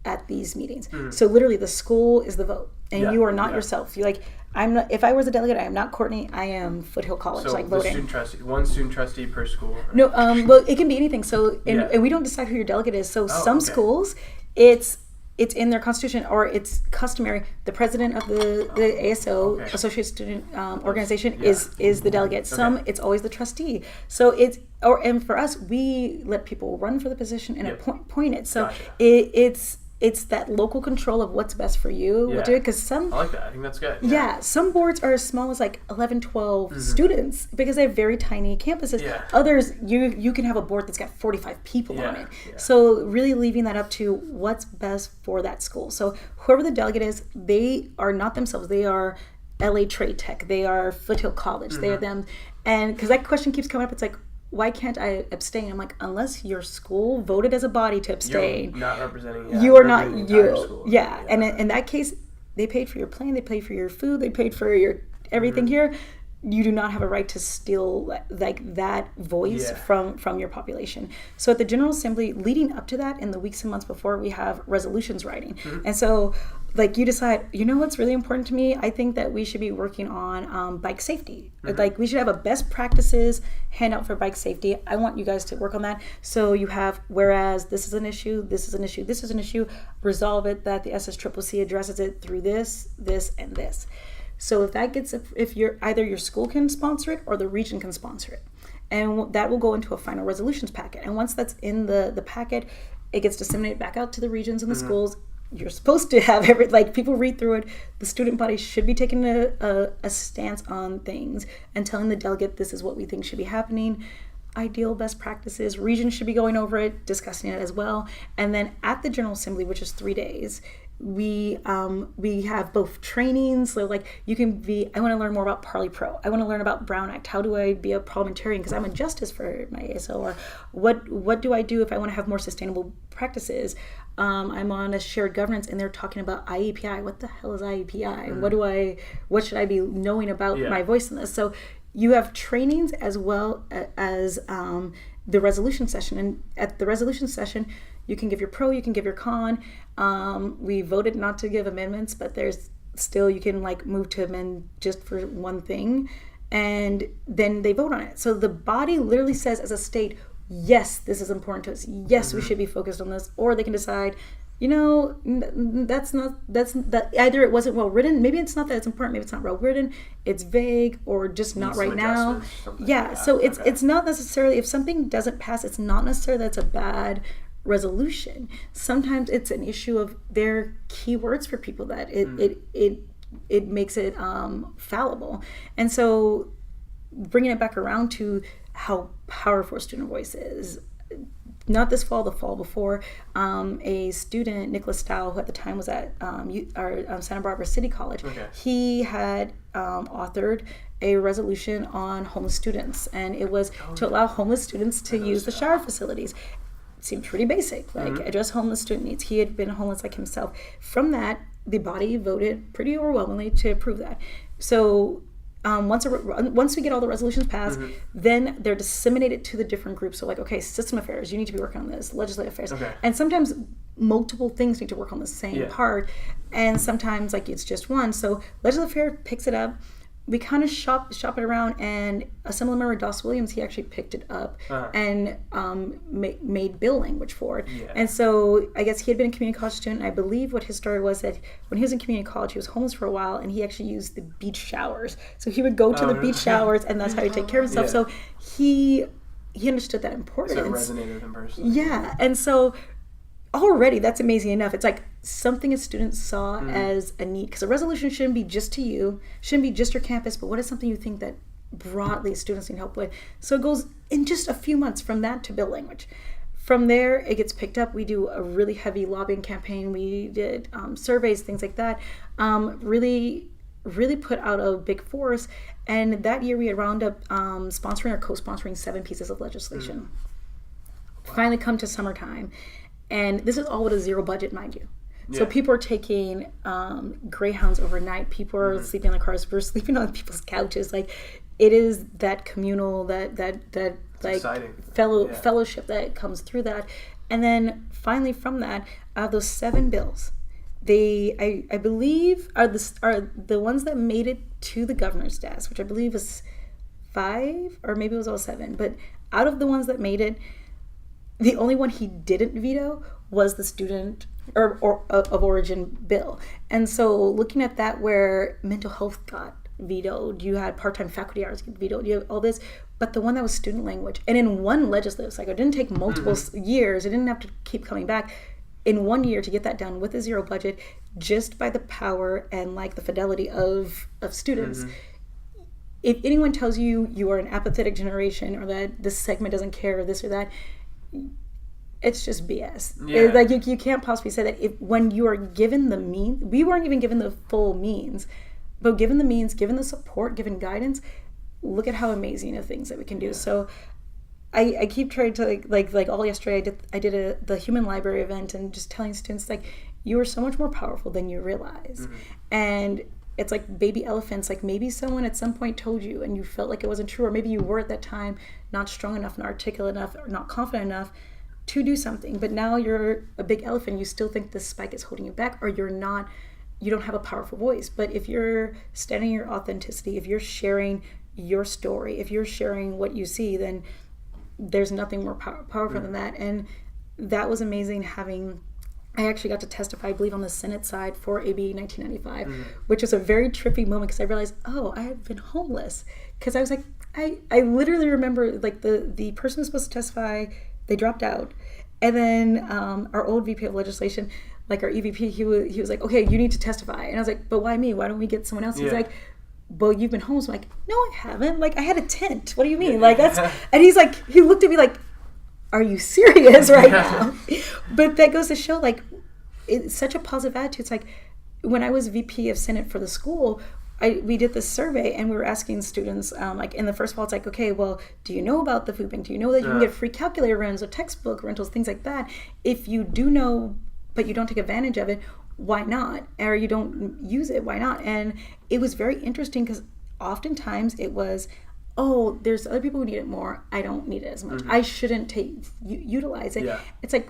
at these meetings. So literally the school is the vote and you are not yourself. You like, I'm not, if I was a delegate, I am not Courtney, I am Foothill College, so like voting. One student trustee per school? No, well, it can be anything. So, and we don't decide who your delegate is. So some schools, it's in their constitution or it's customary. The president of the ASO, Associate Student Organization, is the delegate. Some, it's always the trustee. So and for us, we let people run for the position and appoint it. So it's that local control of what's best for you. Yeah. Because some... I like that. I think that's good. Yeah. Some boards are as small as like 11, 12 students because they have very tiny campuses. Yeah. Others, you can have a board that's got 45 people on it. Yeah. So really leaving that up to what's best for that school. So whoever the delegate is, they are not themselves. They are LA Trade Tech. They are Foothill College. They are them. And because that question keeps coming up, it's like, why can't I abstain? I'm like, unless your school voted as a body to abstain, you're not representing. You are not you. School. Yeah, and in that case, they paid for your plane, they paid for your food, they paid for your everything here. You do not have a right to steal like that voice from your population. So at the General Assembly, leading up to that, in the weeks and months before, we have resolutions writing, and so. Like you decide, you know what's really important to me? I think that we should be working on bike safety. Like we should have a best practices handout for bike safety. I want you guys to work on that. So you have, whereas this is an issue, this is an issue, this is an issue, resolve it that the SSCCC addresses it through this, this, and this. So if you're either your school can sponsor it or the region can sponsor it. And that will go into a final resolutions packet. And once that's in the packet, it gets disseminated back out to the regions and the schools. You're supposed to have people read through it. The student body should be taking a stance on things and telling the delegate this is what we think should be happening. Ideal best practices. Regions should be going over it, discussing it as well. And then at the General Assembly, which is 3 days, we have both trainings. So like you can be, I want to learn more about Parley Pro. I want to learn about Brown Act. How do I be a parliamentarian because I'm a justice for my ASO? Or what do I do if I want to have more sustainable practices? I'm on a shared governance and they're talking about IEPI. What the hell is IEPI? What should I be knowing about my voice in this? So you have trainings as well as the resolution session. And at the resolution session, you can give your pro, you can give your con. We voted not to give amendments, but there's still, you can like move to amend just for one thing. And then they vote on it. So the body literally says as a state, yes, this is important to us. Yes, we should be focused on this. Or they can decide, that either it wasn't well written. Maybe it's not that it's important. Maybe it's not well written. It's vague or just not right now. Yeah. So it's not necessarily, if something doesn't pass, it's not necessarily that it's a bad resolution. Sometimes it's an issue of their keywords for people that it makes it fallible. And so bringing it back around to how powerful student voice is. Not this fall, the fall before, a student, Nicholas Stow, who at the time was at our Santa Barbara City College, he had authored a resolution on homeless students, and it was to allow homeless students to use the shower facilities. It seemed pretty basic, like address homeless student needs. He had been homeless like himself. From that, the body voted pretty overwhelmingly to approve that. So once we get all the resolutions passed, then they're disseminated to the different groups. So like, okay, system affairs, you need to be working on this, legislative affairs. And sometimes multiple things need to work on the same part. And sometimes like it's just one. So legislative affairs picks it up. We kind of shop it around, and Assemblymember Doss Williams, he actually picked it up and made bill language for it. And so I guess he had been a community college student, and I believe what his story was that when he was in community college, he was homeless for a while, and he actually used the beach showers. So he would go to the beach showers, and that's how he'd take care of himself. So he understood that importance. So it resonated with him personally. Yeah, and so already that's amazing enough. It's like, something a student saw as a need. Because a resolution shouldn't be just to you, shouldn't be just your campus, but what is something you think that broadly students need help with? So it goes in just a few months from that to bill language. From there, it gets picked up. We do a really heavy lobbying campaign. We did surveys, things like that. Really put out a big force. And that year we had wound up sponsoring or co-sponsoring 7 pieces of legislation. Wow. Finally come to summertime. And this is all with a zero budget, mind you. So people are taking Greyhounds overnight. People are sleeping in their cars. We're sleeping on people's couches. Like, it is that communal, that like fellowship that comes through that. And then finally from that, those 7 bills, I believe are the ones that made it to the governor's desk, which I believe was 5 or maybe it was all 7. But out of the ones that made it, the only one he didn't veto was the student or of origin bill. And so looking at that, where mental health got vetoed, you had part-time faculty hours get vetoed, you have all this, but the one that was student language, and in one legislative cycle, it didn't take multiple years, it didn't have to keep coming back, in 1 year to get that done with a zero budget, just by the power and like the fidelity of students. If anyone tells you you are an apathetic generation, or that this segment doesn't care, or this or that, it's just BS. It's like you can't possibly say that when you are given the means. We weren't even given the full means, but given the means, given the support, given guidance, look at how amazing of things that we can do. So I keep trying to like all yesterday I did the human library event, and just telling students, like, you are so much more powerful than you realize. And it's like baby elephants. Like, maybe someone at some point told you and you felt like it wasn't true, or maybe you were at that time not strong enough, not articulate enough, or not confident enough to do something, but now you're a big elephant. You still think this spike is holding you back, or you don't have a powerful voice. But if you're standing in your authenticity, if you're sharing your story, if you're sharing what you see, then there's nothing more powerful than that. And that was amazing. I actually got to testify, I believe, on the Senate side for AB 1995, which was a very trippy moment, because I realized, I had been homeless. Because I was like, I literally remember, like, the person who was supposed to testify, they dropped out. And then our old VP of legislation, like our EVP, he was like, okay, you need to testify. And I was like, but why me? Why don't we get someone else? He's like, well, you've been homeless. I'm like, no, I haven't. Like, I had a tent. What do you mean? Like, that's, and he's like, he looked at me like, are you serious right now? But that goes to show, like, it's such a positive attitude. It's like, when I was VP of Senate for the school, we did this survey, and we were asking students, like, in the first of all, it's like, okay, well, do you know about the food bank? Do you know that you can get free calculator rentals or textbook rentals, things like that? If you do know, but you don't take advantage of it, why not? Or you don't use it, why not? And it was very interesting, because oftentimes it was, there's other people who need it more. I don't need it as much. I shouldn't utilize it. It's like,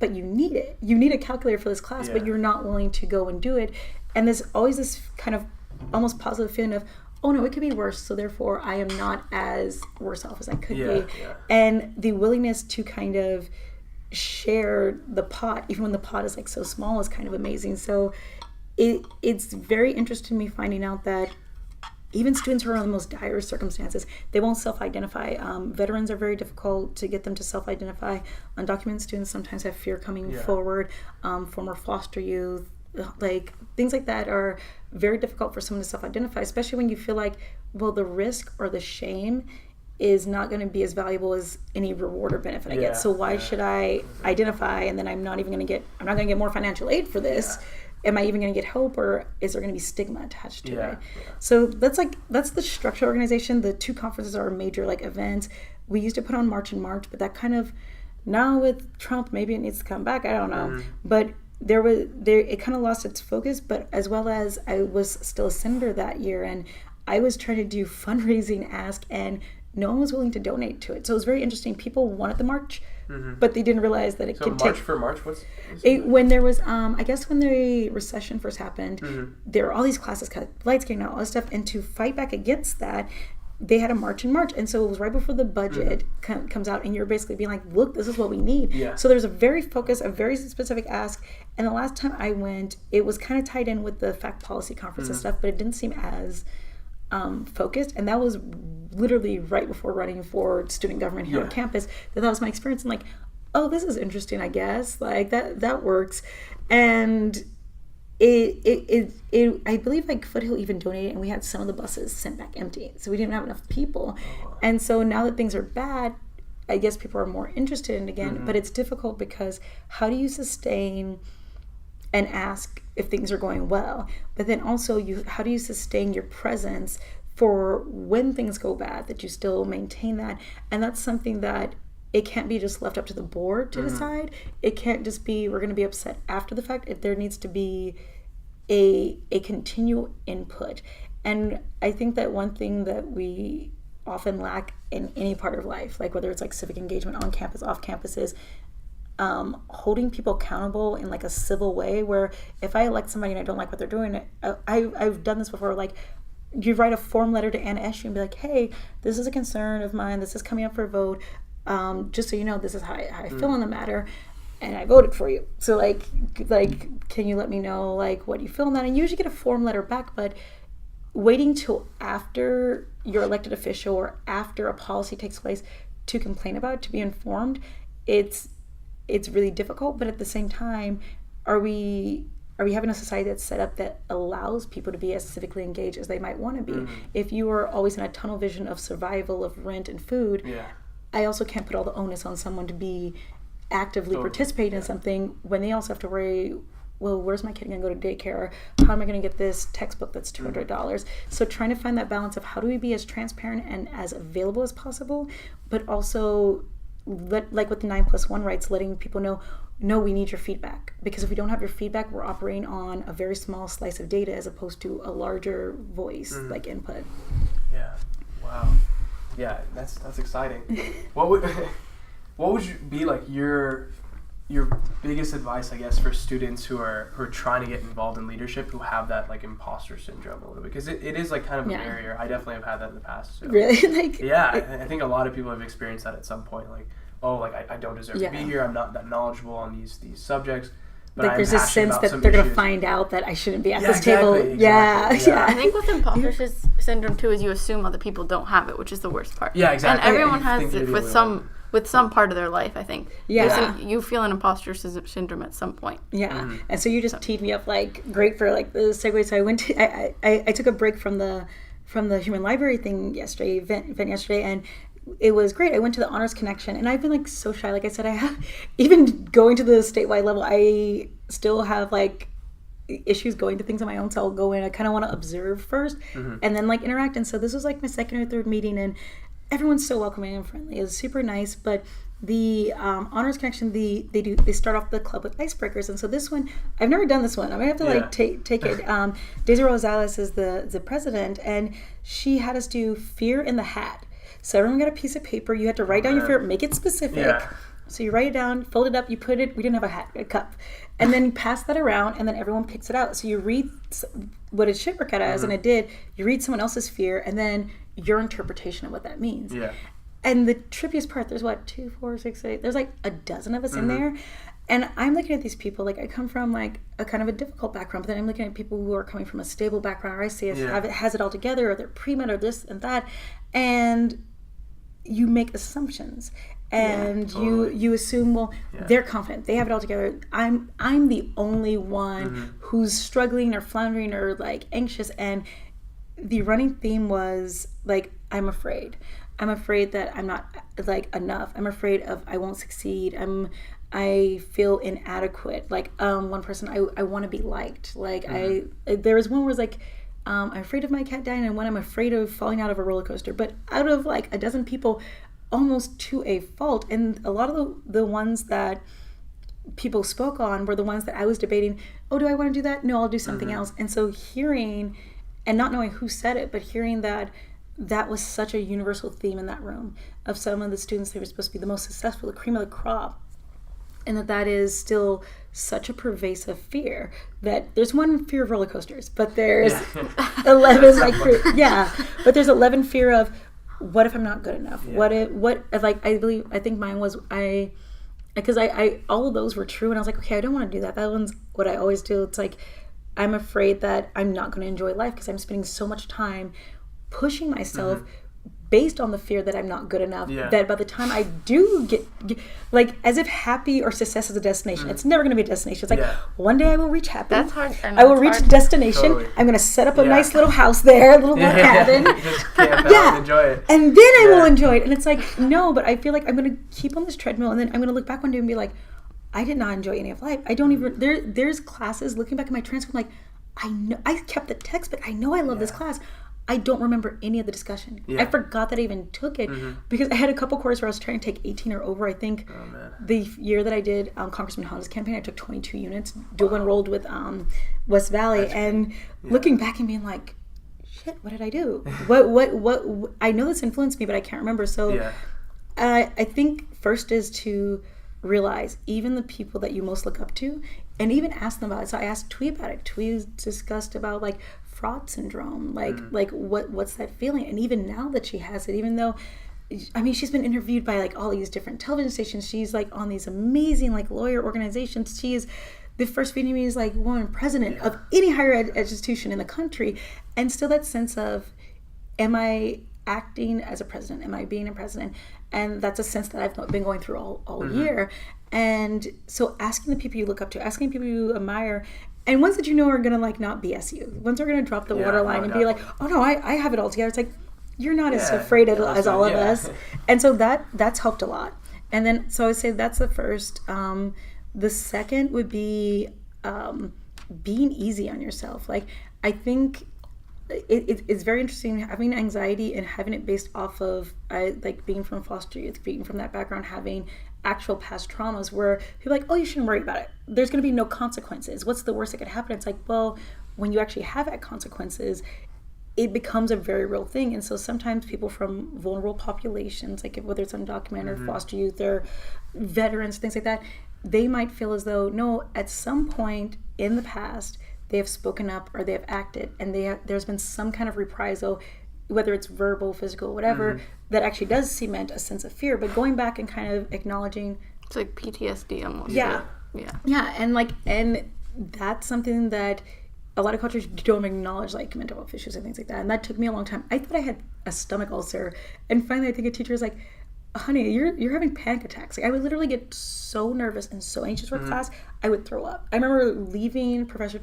but you need it. You need a calculator for this class, but you're not willing to go and do it. And there's always this kind of almost positive feeling of, oh no, it could be worse, so therefore I am not as worse off as I could be. And the willingness to kind of share the pot, even when the pot is like so small, is kind of amazing. So it's very interesting to me finding out that even students who are in the most dire circumstances, they won't self-identify. Veterans are very difficult to get them to self-identify. Undocumented students sometimes have fear coming forward. Former foster youth, like, things like that are very difficult for someone to self-identify, especially when you feel like, well, the risk or the shame is not going to be as valuable as any reward or benefit I get. So why should I identify, and then I'm not going to get more financial aid for this? Am I even going to get help, or is there going to be stigma attached to it? So that's the structural organization. The 2 conferences are major, like, events. We used to put on March in March, but that kind of, now with Trump, maybe it needs to come back. I don't know. But it kind of lost its focus. But as well as I was still a senator that year, and I was trying to do fundraising ask, and no one was willing to donate to it. So it was very interesting. People wanted the march, but they didn't realize that it could take... So March for March? When there was, I guess when the recession first happened, there were all these classes cut, lights getting out, all this stuff, and to fight back against that, they had a March in March. And so it was right before the budget comes out, and you're basically being like, look, this is what we need. So there's a very focused, a very specific ask. And the last time I went, it was kind of tied in with the fact policy conference and stuff, but it didn't seem as focused. And that was literally right before running for student government here on campus, that was my experience. And like, oh, this is interesting, I guess. Like that works. And I believe like Foothill even donated, and we had some of the buses sent back empty. So we didn't have enough people. And so now that things are bad, I guess people are more interested in it again, but it's difficult because how do you sustain and ask if things are going well? But then also how do you sustain your presence for when things go bad, that you still maintain that? And that's something that it can't be just left up to the board to decide. It can't just be, we're going to be upset after the fact. There needs to be a continual input. And I think that one thing that we often lack in any part of life, like whether it's like civic engagement on campus, off campus, is holding people accountable in like a civil way, where if I elect somebody and I don't like what they're doing, I've done this before, like you write a form letter to Anna Eshu and be like, hey, this is a concern of mine, this is coming up for a vote, just so you know, this is how I feel on the matter, and I voted for you. So like can you let me know like what you feel on that? And you usually get a form letter back, but waiting till after you're elected official or after a policy takes place to complain about it, to be informed, it's really difficult. But at the same time, are we having a society that's set up that allows people to be as civically engaged as they might want to be? If you are always in a tunnel vision of survival, of rent and food, I also can't put all the onus on someone to be actively participating in something when they also have to worry, well, where's my kid going to go to daycare? How am I going to get this textbook that's $200? So trying to find that balance of how do we be as transparent and as available as possible, but also, like with the 9+1 rights, letting people know, no, we need your feedback. Because if we don't have your feedback, we're operating on a very small slice of data as opposed to a larger voice, like input. Yeah. Wow. Yeah, that's exciting. What would you be like your biggest advice, I guess, for students who are trying to get involved in leadership, who have that like imposter syndrome a little bit? Because it is like kind of a barrier. I definitely have had that in the past. So. Really? I think a lot of people have experienced that at some point. Like, oh, like I don't deserve to be here. I'm not that knowledgeable on these subjects. But like there's this sense that they're going to find out that I shouldn't be at this table. Exactly. Yeah. I think with imposter syndrome too is you assume other people don't have it, which is the worst part. Yeah, exactly. And everyone has it with some part of their life, I think. Yeah. You feel an imposter syndrome at some point. Yeah. And so you just teed me up like great for like the segue. So I went to I took a break from the human library thing yesterday, event yesterday, and it was great. I went to the Honors Connection, and I've been like so shy. Like I said, I have, even going to the statewide level, I still have like issues going to things on my own. So I'll go in. I kind of want to observe first, and then like interact. And so this was like my second or third meeting, and everyone's so welcoming and friendly. It was super nice. But the Honors Connection, they start off the club with icebreakers, and so this one I've never done this one. I'm gonna have to like take it. Daisy Rosales is the president, and she had us do fear in the hat. So everyone got a piece of paper. You had to write down your fear, make it specific. Yeah. So you write it down, fold it up, you put it, we didn't have a hat, a cup. And then you pass that around, and then everyone picks it out. So you read what it should work out as, and it did. You read someone else's fear, and then your interpretation of what that means. Yeah. And the trippiest part, there's 2, 4, 6, 8, there's like a dozen of us in there. And I'm looking at these people, like I come from like a kind of a difficult background, but then I'm looking at people who are coming from a stable background, or I see has it all together, or they're pre-med, or this and that. And you make assumptions, and you assume, well, they're confident, they have it all together. I'm the only one who's struggling or floundering or like anxious. And the running theme was like, I'm afraid that I'm not like enough. I'm afraid of I won't succeed. I feel inadequate. Like one person, I want to be liked. Like there was one where it was like, I'm afraid of my cat dying, and one I'm afraid of falling out of a roller coaster. But out of like a dozen people, almost to a fault, and a lot of the ones that people spoke on were the ones that I was debating, oh, do I want to do that? No, I'll do something else. And so hearing, and not knowing who said it, but hearing that was such a universal theme in that room of some of the students who were supposed to be the most successful, the cream of the crop, and that is still such a pervasive fear. That there's one fear of roller coasters, but there's 11 but there's 11 fear of what if I'm not good enough? What if I think mine was because I all of those were true, and I was like, okay, I don't want to do that. That one's what I always do. It's like I'm afraid that I'm not going to enjoy life because I'm spending so much time pushing myself, based on the fear that I'm not good enough, Yeah. that by the time I do get like, as if happy or success is a destination. It's never going to be a destination. It's like, one day I will reach happy. That's hard. I will reach a destination. Totally. I'm going to set up a nice little house there, a little cabin. Just camp out and enjoy it. And then I will enjoy it. And it's like, no, but I feel like I'm going to keep on this treadmill, and then I'm going to look back one day and be like, I did not enjoy any of life. I don't even, there's classes, looking back at my transcript, I'm like, I know, I kept the text, but I know I love this class. I don't remember any of the discussion. I forgot that I even took it because I had a couple courses where I was trying to take 18 or over. I think the year that I did Congressman Honda's campaign, I took 22 units, dual enrolled with West Valley. Looking back and being like, shit, what did I do? What I know this influenced me, but I can't remember. So I think first is to realize even the people that you most look up to, and even ask them about it. So I asked Twee about it. Twee discussed about like fraud syndrome, like what's that feeling? And even now that she has it, even though, I mean, she's been interviewed by like all these different television stations, she's like on these amazing like lawyer organizations, she is the first Vietnamese like woman president of any higher ed institution in the country, and still that sense of, am I acting as a president? Am I being a president? And that's a sense that I've been going through all year. And so asking the people you look up to, asking people you admire, and ones that you know are going to like not BS you, ones that are going to drop the waterline and be like, oh no, I have it all together. It's like, you're not as afraid as all of us. And so that's helped a lot. And then, so I would say that's the first. The second would be being easy on yourself. Like, I think it's very interesting having anxiety and having it based off of like being from foster youth, being from that background, having actual past traumas where people are like, oh, you shouldn't worry about it. There's going to be no consequences. What's the worst that could happen? It's like, well, when you actually have had consequences, it becomes a very real thing. And so sometimes people from vulnerable populations, like whether it's undocumented, foster youth, or veterans, things like that, they might feel as though, no, at some point in the past, they have spoken up or they have acted, and there's been some kind of reprisal, whether it's verbal, physical, whatever, that actually does cement a sense of fear. But going back and kind of acknowledging, it's like PTSD almost. Yeah, and that's something that a lot of cultures don't acknowledge, like mental health issues and things like that. And that took me a long time. I thought I had a stomach ulcer, and finally I think a teacher was like, honey, you're having panic attacks. Like, I would literally get so nervous and so anxious for class, I would throw up. I remember leaving Professor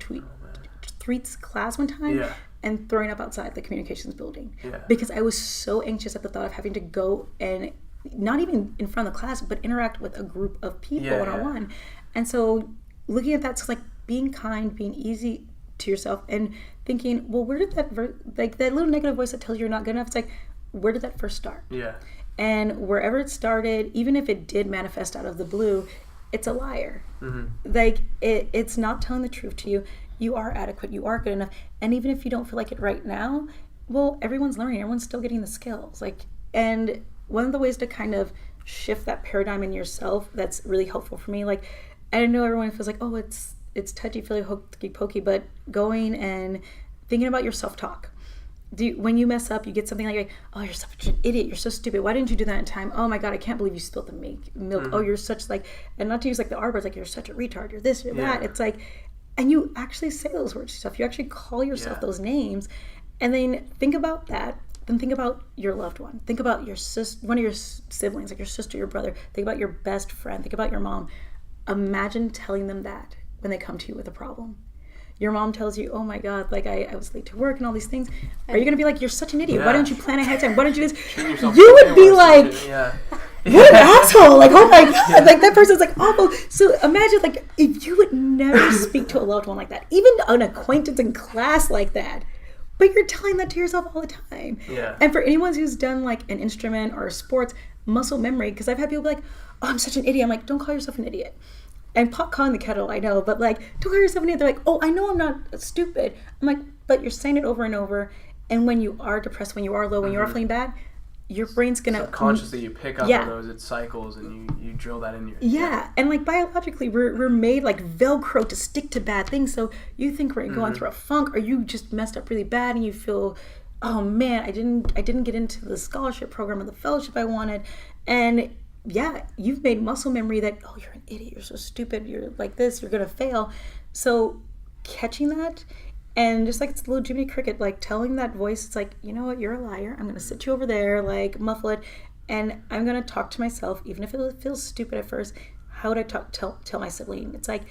Tweet's class one time and throwing up outside the communications building because I was so anxious at the thought of having to go and not even in front of the class, but interact with a group of people one-on-one. And so looking at that, so like being kind, being easy to yourself, and thinking, well, where did that like that little negative voice that tells you you're not good enough, it's like, where did that first start? And wherever it started, even if it did manifest out of the blue, it's a liar. Like, it's not telling the truth to you. You are adequate, you are good enough. And even if you don't feel like it right now, well, everyone's learning, everyone's still getting the skills. Like, and one of the ways to kind of shift that paradigm in yourself that's really helpful for me, like, I know everyone feels like, oh, it's touchy-feely, hokey-pokey, but going and thinking about your self-talk. When you mess up, you get something like, oh, you're such an idiot, you're so stupid, why didn't you do that in time? Oh my god, I can't believe you spilled the milk. Oh, you're such like, and not to use like the R words, like, you're such a retard, you're this, you're that. It's like, and you actually say those words to yourself, you actually call yourself those names, and then think about that. Then think about your loved one, think about your one of your siblings, like your sister, your brother, think about your best friend, think about your mom. Imagine telling them that when they come to you with a problem. Your mom tells you, oh my god, like I was late to work and all these things. Are you going to be like, you're such an idiot, why don't you plan ahead of time, why don't you do this? You would be like, what an asshole, like, oh my god, like that person's like awful. So imagine, like, if you would never speak to a loved one like that, even an acquaintance in class like that, but you're telling that to yourself all the time. And for anyone who's done like an instrument or sports, muscle memory, because I've had people be like, oh, I'm such an idiot. I'm like, don't call yourself an idiot. And pot calling the kettle, I know, but like, don't call yourself an idiot. They're like, oh, I know I'm not stupid. I'm like, but you're saying it over and over. And when you are depressed, when you are low, when you are feeling bad, your brain's gonna subconsciously you pick up on those, it cycles, and you drill that in your and like biologically we're made like Velcro to stick to bad things. So you think we're going through a funk, or you just messed up really bad and you feel, oh man, I didn't get into the scholarship program or the fellowship I wanted, and you've made muscle memory that, oh, you're an idiot, you're so stupid, you're like this, you're gonna fail. So catching that And just like it's a little Jiminy Cricket, like telling that voice, it's like, you know what, you're a liar. I'm going to sit you over there, like muffle it. And I'm going to talk to myself, even if it feels stupid at first. How would I tell my sibling? It's like,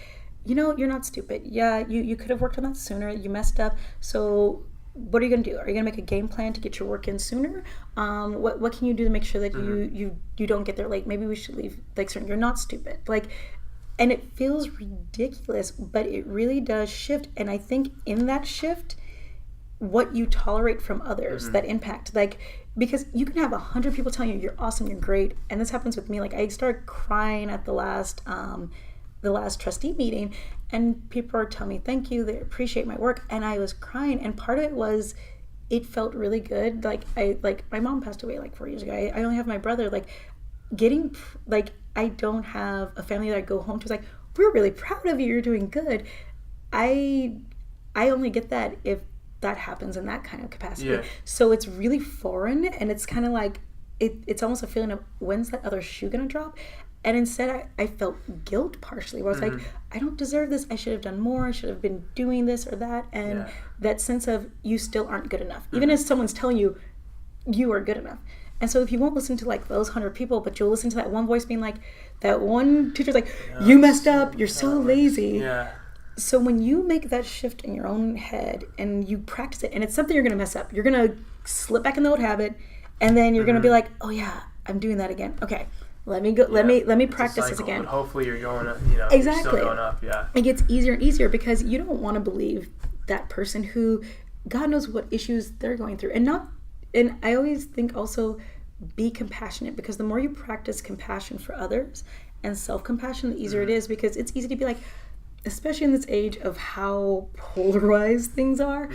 you know, you're not stupid. Yeah, you could have worked on that sooner. You messed up. So what are you going to do? Are you going to make a game plan to get your work in sooner? What can you do to make sure that you don't get there late? Maybe we should leave like certain. You're not stupid. Like, and it feels ridiculous, but it really does shift. And I think in that shift, what you tolerate from others, that impact, like, because you can have 100 people telling you you're awesome, you're great. And this happens with me. Like, I started crying at the last trustee meeting, and people are telling me thank you, they appreciate my work, and I was crying. And part of it was, it felt really good. Like, my mom passed away like 4 years ago. I only have my brother. Like, getting, like, I don't have a family that I go home to. It's like, we're really proud of you, you're doing good. I only get that if that happens in that kind of capacity. Yeah. So it's really foreign, and it's kind of like, it's almost a feeling of, when's that other shoe gonna drop? And instead I felt guilt partially, where I was like, I don't deserve this, I should have done more, I should have been doing this or that. And that sense of, you still aren't good enough, even as someone's telling you you are good enough. And so if you won't listen to like those 100 people, but you'll listen to that one voice being like, that one teacher's like, you messed up, you're so lazy. Yeah. So when you make that shift in your own head and you practice it, and it's something you're going to mess up, you're going to slip back in the old habit, and then you're going to be like, oh yeah, I'm doing that again. Okay, let me go. Let me practice this again. But hopefully you're going up. You know, exactly. You're still going up. Yeah. It gets easier and easier, because you don't want to believe that person who, God knows what issues they're going through, and I always think also, be compassionate, because the more you practice compassion for others and self-compassion, the easier it is, because it's easy to be like, especially in this age of how polarized things are,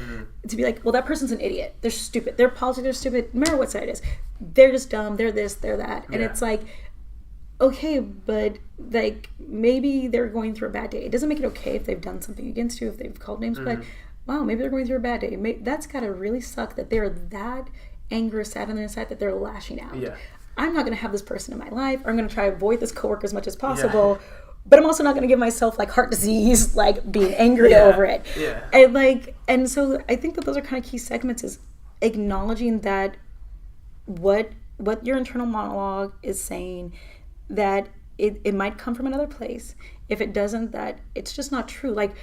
to be like, well, that person's an idiot. They're stupid. Their politics are stupid. No matter what side it is. They're just dumb. They're this, they're that. And it's like, okay, but like, maybe they're going through a bad day. It doesn't make it okay if they've done something against you, if they've called names, but wow, maybe they're going through a bad day. That's gotta really suck that they're that angry or sad on their inside that they're lashing out. Yeah. I'm not going to have this person in my life. I'm going to try to avoid this coworker as much as possible. Yeah. But I'm also not going to give myself like heart disease, like being angry over it. Yeah. And so I think that those are kind of key segments, is acknowledging that what your internal monologue is saying, that it might come from another place. If it doesn't, that it's just not true. Like,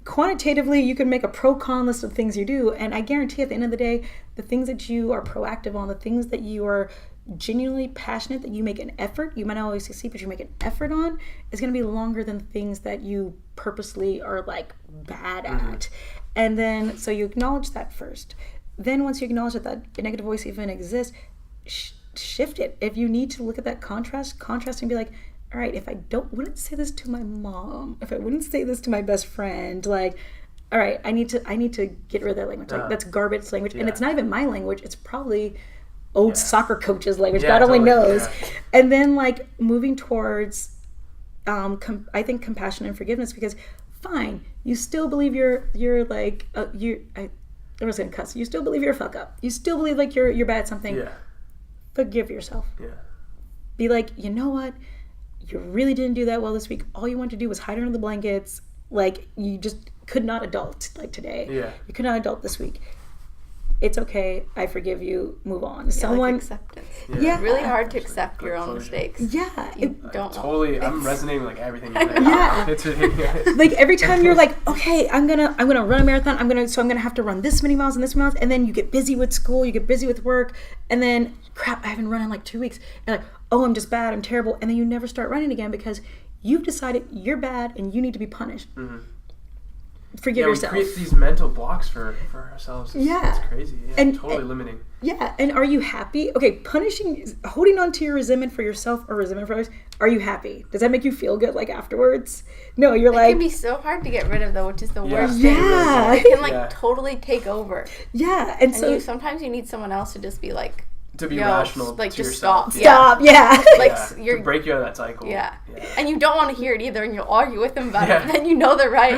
quantitatively, you can make a pro-con list of things you do, and I guarantee at the end of the day, the things that you are proactive on, the things that you are genuinely passionate, that you make an effort, you might not always succeed, but you make an effort on, is going to be longer than things that you purposely are like bad at. And then, so you acknowledge that first. Then once you acknowledge that negative voice even exists, shift it. If you need to look at that contrast and be like, all right, if I wouldn't say this to my mom, if I wouldn't say this to my best friend, like, all right, I need to get rid of that language. Like, that's garbage language. And it's not even my language. It's probably old soccer coach's language. God only knows. Yeah. And then like moving towards, I think, compassion and forgiveness, because fine, you still believe you're like, I was gonna cuss. You still believe you're a fuck up. You still believe like you're bad at something. Yeah. Forgive yourself. Yeah. Be like, you know what? You really didn't do that well this week. All you wanted to do was hide under the blankets. Like, you just could not adult like today. Yeah. You could not adult this week. It's okay. I forgive you. Move on. Like acceptance. Yeah. It's really hard to accept your own mistakes. Yeah. I'm resonating with like everything. Yeah. It's ridiculous. Like every time you're like, okay, I'm gonna run a marathon. I'm gonna have to run this many miles and this many miles, and then you get busy with school, you get busy with work, and then crap, I haven't run in like 2 weeks. And like, oh, I'm just bad, I'm terrible, and then you never start running again because you've decided you're bad and you need to be punished. Forgive yourself. We create these mental blocks for ourselves. It's crazy. Yeah, and totally limiting. Yeah, and are you happy? Okay, holding on to your resentment for yourself or resentment for others, are you happy? Does that make you feel good like afterwards? No, you're like... It can be so hard to get rid of though, which is the worst thing. Yeah. It can totally take over. Yeah, and so... sometimes you need someone else to just be like... To be rational like to just yourself. Stop, yeah. Like to break you out of that cycle. Yeah. And you don't want to hear it either, and you'll argue with them about it, and then you know they're right.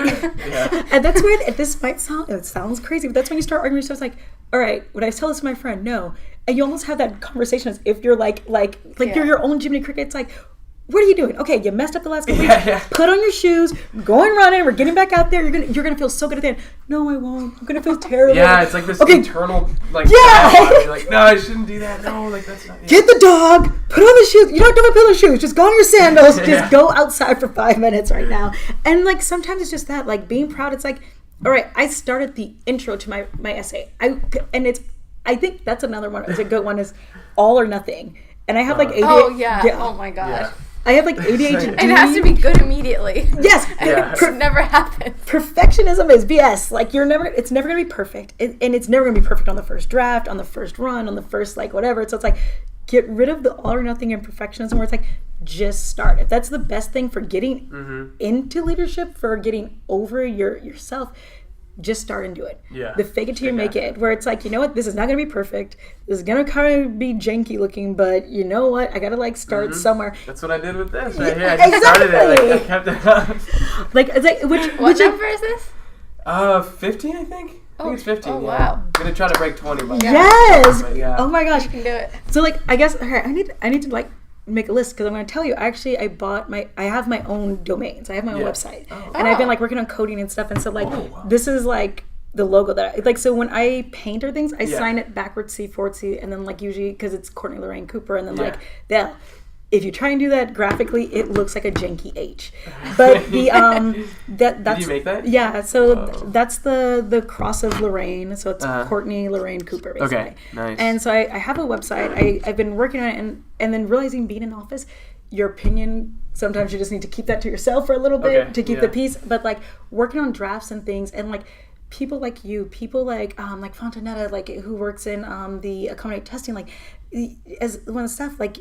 And that's where this might sounds crazy, but that's when you start arguing with yourself. It's like, all right, would I tell this to my friend? No. And you almost have that conversation as if you're like you're your own Jiminy Cricket. It's like, what are you doing? Okay, you messed up the last couple weeks. Put on your shoes, go and run in. We're getting back out there. You're gonna feel so good at the end. No, I won't. I'm gonna feel terrible. Yeah, it's like this internal like. Yeah. You're like, no, I shouldn't do that. No, like that's not. Get the dog. Put on the shoes. You don't have to put on the shoes. Just go on your sandals. Just go outside for 5 minutes right now. And like sometimes it's just that, like being proud. It's like, all right, I started the intro to my essay. I think that's another one. It's a good one. Is all or nothing. And I have like ADHD. Oh yeah. Oh my gosh. Yeah. I have like ADHD. It has to be good immediately. Yes. It never happens. Perfectionism is BS. Like it's never going to be perfect. And it's never going to be perfect on the first draft, on the first run, on the first like whatever. So it's like, get rid of the all or nothing and perfectionism where it's like, just start. If that's the best thing for getting into leadership, for getting over yourself, just start and do it. Yeah. The fake it till you make it, where it's like, you know what, this is not going to be perfect. This is going to kind of be janky looking, but you know what, I got to like start somewhere. That's what I did with this right here. I just started it. Like, I kept it up. Like, it's like, what number is this? 15, I think. I think it's 15. Oh, yeah. wow. I'm going to try to break 20. But yes. But yeah. Oh my gosh. You can do it. So like, I guess, okay, I need to like make a list because I'm going to tell you, actually, I have my own domains. I have my own website. And I've been like working on coding and stuff. And so like, this is like the logo that I, like, so when I paint or things, I sign it backwards C, forward C, and then like usually, because it's Courtney Lorraine Cooper, and then like, if you try and do that graphically, it looks like a janky H. But the that's Did you make that? Yeah, so that's the cross of Lorraine. So it's Courtney Lorraine Cooper, basically. Okay, nice. And so I have a website. I've been working on it, and then realizing being in office, your opinion, sometimes you just need to keep that to yourself for a little bit to keep the peace. But like working on drafts and things, and like people like you, people like Fontanetta, like who works in the accommodate testing, like as one of the stuff, like.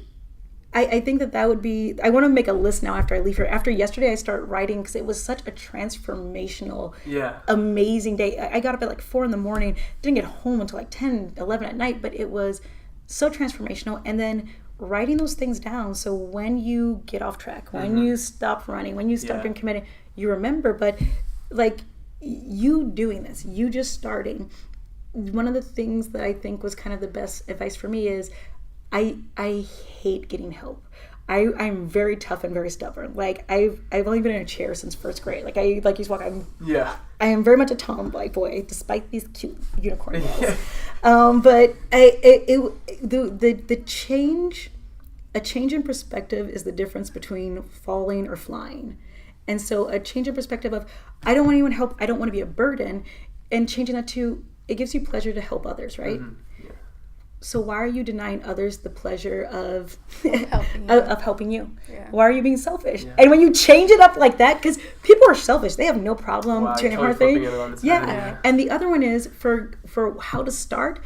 I think that would be, I want to make a list now after I leave here. After yesterday, I start writing because it was such a transformational, amazing day. I got up at like 4 a.m, didn't get home until like 10, 11 at night, but it was so transformational. And then writing those things down, so when you get off track, when you stop running, when you stop being committed, you remember. But like you doing this, you just starting, one of the things that I think was kind of the best advice for me is I hate getting help. I'm very tough and very stubborn. Like I've only been in a chair since first grade. Like I like used to walk. I am very much a tomboy boy, despite these cute unicorn nails. But the change, a change in perspective is the difference between falling or flying. And so a change in perspective of I don't want anyone help. I don't want to be a burden, and changing that to it gives you pleasure to help others, right? Mm-hmm. So why are you denying others the pleasure of helping you? Yeah. Why are you being selfish? Yeah. And when you change it up like that, because people are selfish, they have no problem doing a hard thing. And the other one is for how to start.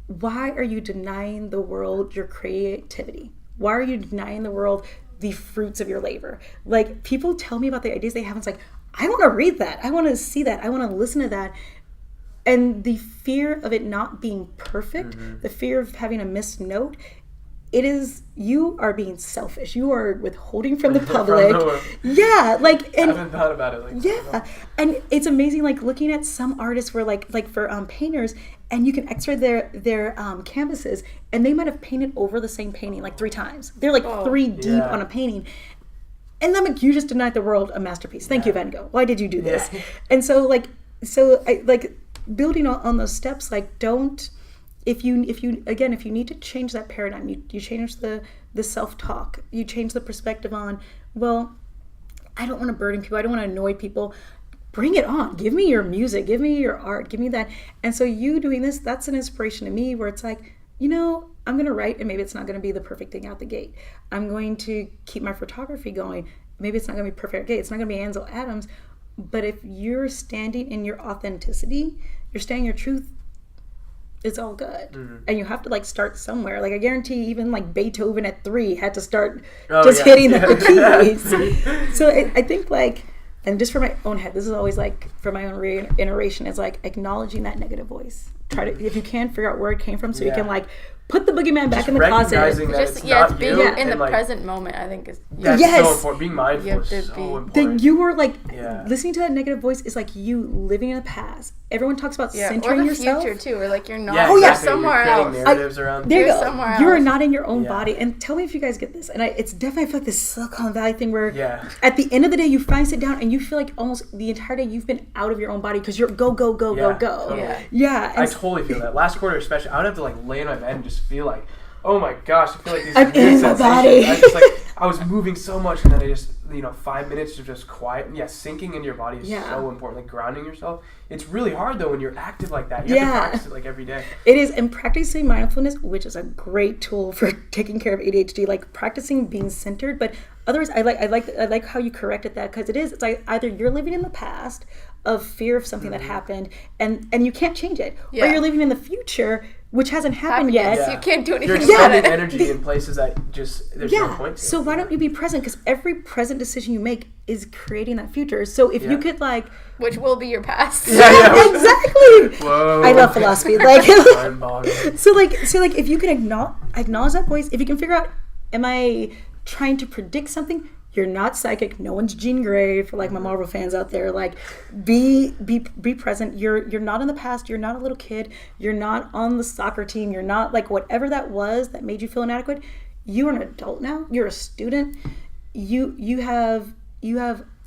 Why are you denying the world your creativity? Why are you denying the world the fruits of your labor? Like people tell me about the ideas they have. It's like I want to read that. I want to see that. I want to listen to that. And the fear of it not being perfect, the fear of having a missed note, you are being selfish. You are withholding from the public. I haven't thought about it like that. And it's amazing, like looking at some artists where like for painters, and you can x-ray their canvases, and they might have painted over the same painting like 3 times. They're like 3 deep on a painting. And then like you just denied the world a masterpiece. Thank you, Van Gogh. Why did you do this? And so building on those steps, like don't, if you need to change that paradigm, you change the self-talk, you change the perspective on, well, I don't want to burden people, I don't want to annoy people. Bring it on. Give me your music, give me your art, give me that. And so you doing this, that's an inspiration to me, where it's like, you know, I'm going to write, and maybe it's not going to be the perfect thing out the gate. I'm going to keep my photography going. Maybe it's not going to be perfect out the gate. It's not going to be Ansel Adams. But if you're standing in your authenticity, you're standing your truth, it's all good. And you have to like start somewhere. Like I guarantee even like Beethoven at 3 had to start hitting the keys. So I think like, and just for my own head, this is always like for my own reiteration, is like acknowledging that negative voice. try to, if you can, figure out where it came from, so you can like put the boogeyman back in the closet. Just being in the present moment, I think is so important. Being mindful is so important. That you were like listening to that negative voice is like you living in the past. Everyone talks about centering yourself. Or the future too, or like you're not. You're somewhere else. Narratives around. There you go. Somewhere else. You are not in your own body. And tell me if you guys get this. And it's definitely, I feel like this Silicon Valley thing where at the end of the day you finally sit down and you feel like almost the entire day you've been out of your own body because you're go. Totally. Yeah. I totally feel that. Last quarter especially, I would have to like lay in my bed and just feel like, oh my gosh, I feel like these I'm in my body. I was moving so much, and then I just 5 minutes of just quiet. Sinking into your body is so important. Like grounding yourself. It's really hard though when you're active like that. You have to practice it like every day. It is, and practicing mindfulness, which is a great tool for taking care of ADHD, like practicing being centered. But otherwise, I like how you corrected that, because it's like either you're living in the past of fear of something that happened, and you can't change it, or you're living in the future, which hasn't happened yet. So you can't do anything about it. You're expending energy in places that just there's no point to. So why don't you be present? Because every present decision you make is creating that future. So if you could which will be your past. Exactly. Whoa. I love philosophy. So if you can acknowledge that voice, if you can figure out, am I trying to predict something? You're not psychic. No one's Jean Grey for like my Marvel fans out there. Like, be present. You're not in the past. You're not a little kid. You're not on the soccer team. You're not like whatever that was that made you feel inadequate. You are an adult now. You're a student. You have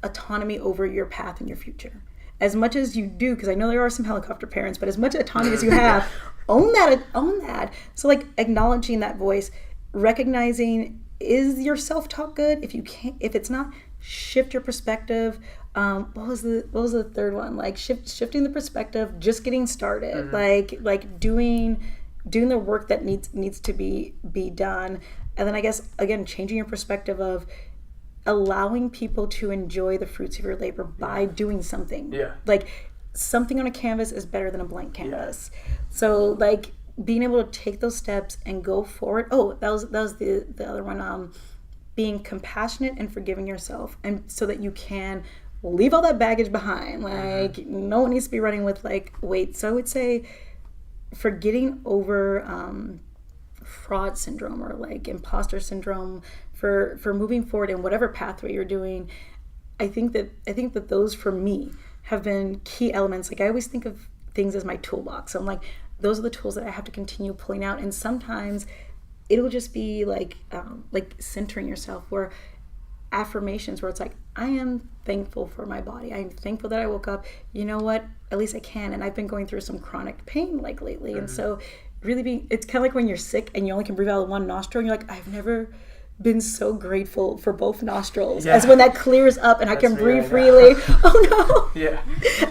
autonomy over your path and your future. As much as you do, because I know there are some helicopter parents, but as much autonomy as you have, own that. So like acknowledging that voice, recognizing, is your self-talk good? If it's not, shift your perspective. What was the third one? Like shifting the perspective, just getting started, like doing the work that needs to be done. And then I guess again, changing your perspective of allowing people to enjoy the fruits of your labor by doing something. Like something on a canvas is better than a blank canvas. So like being able to take those steps and go forward. Oh, that was the other one. Being compassionate and forgiving yourself, and so that you can leave all that baggage behind. Like no one needs to be running with like weight. So I would say for getting over fraud syndrome or like imposter syndrome, for moving forward in whatever pathway you're doing, I think that those for me have been key elements. Like I always think of things as my toolbox. So I'm like, those are the tools that I have to continue pulling out. And sometimes it'll just be like centering yourself, where affirmations where it's like, I am thankful for my body. I'm thankful that I woke up. You know what? At least I can. And I've been going through some chronic pain like lately. And so really it's kind of like when you're sick and you only can breathe out of one nostril and you're like, I've never been so grateful for both nostrils as when that clears up and I can breathe freely. Oh no.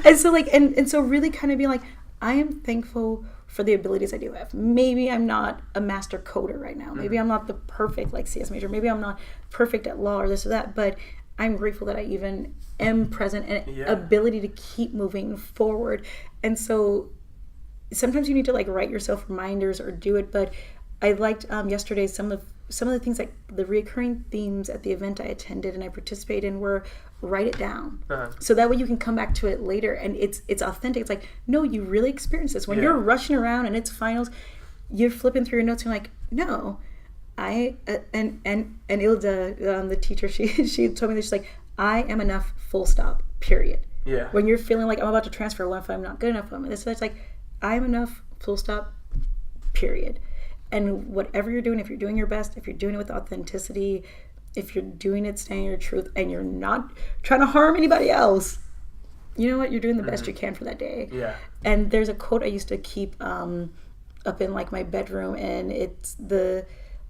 And so and so really kind of being like, I am thankful for the abilities I do have. Maybe I'm not a master coder right now. Maybe I'm not the perfect like CS major. Maybe I'm not perfect at law or this or that, but I'm grateful that I even am present and ability to keep moving forward. And so sometimes you need to like write yourself reminders or do it. But I liked yesterday some of the things, like the recurring themes at the event I attended and I participated in, were write it down. So that way you can come back to it later and it's authentic. It's like, no, you really experienced this. When you're rushing around and it's finals, you're flipping through your notes and you're like, no, I and Ilda, the teacher, she told me this, she's like, I am enough, full stop, period. When you're feeling like I'm about to transfer, what if I'm not good enough for them? It's like, I'm enough, full stop, period. And whatever you're doing, if you're doing your best, if you're doing it with authenticity, if you're doing it staying your truth and you're not trying to harm anybody else, you know what? You're doing the best you can for that day. And there's a quote I used to keep up in like my bedroom, and it's the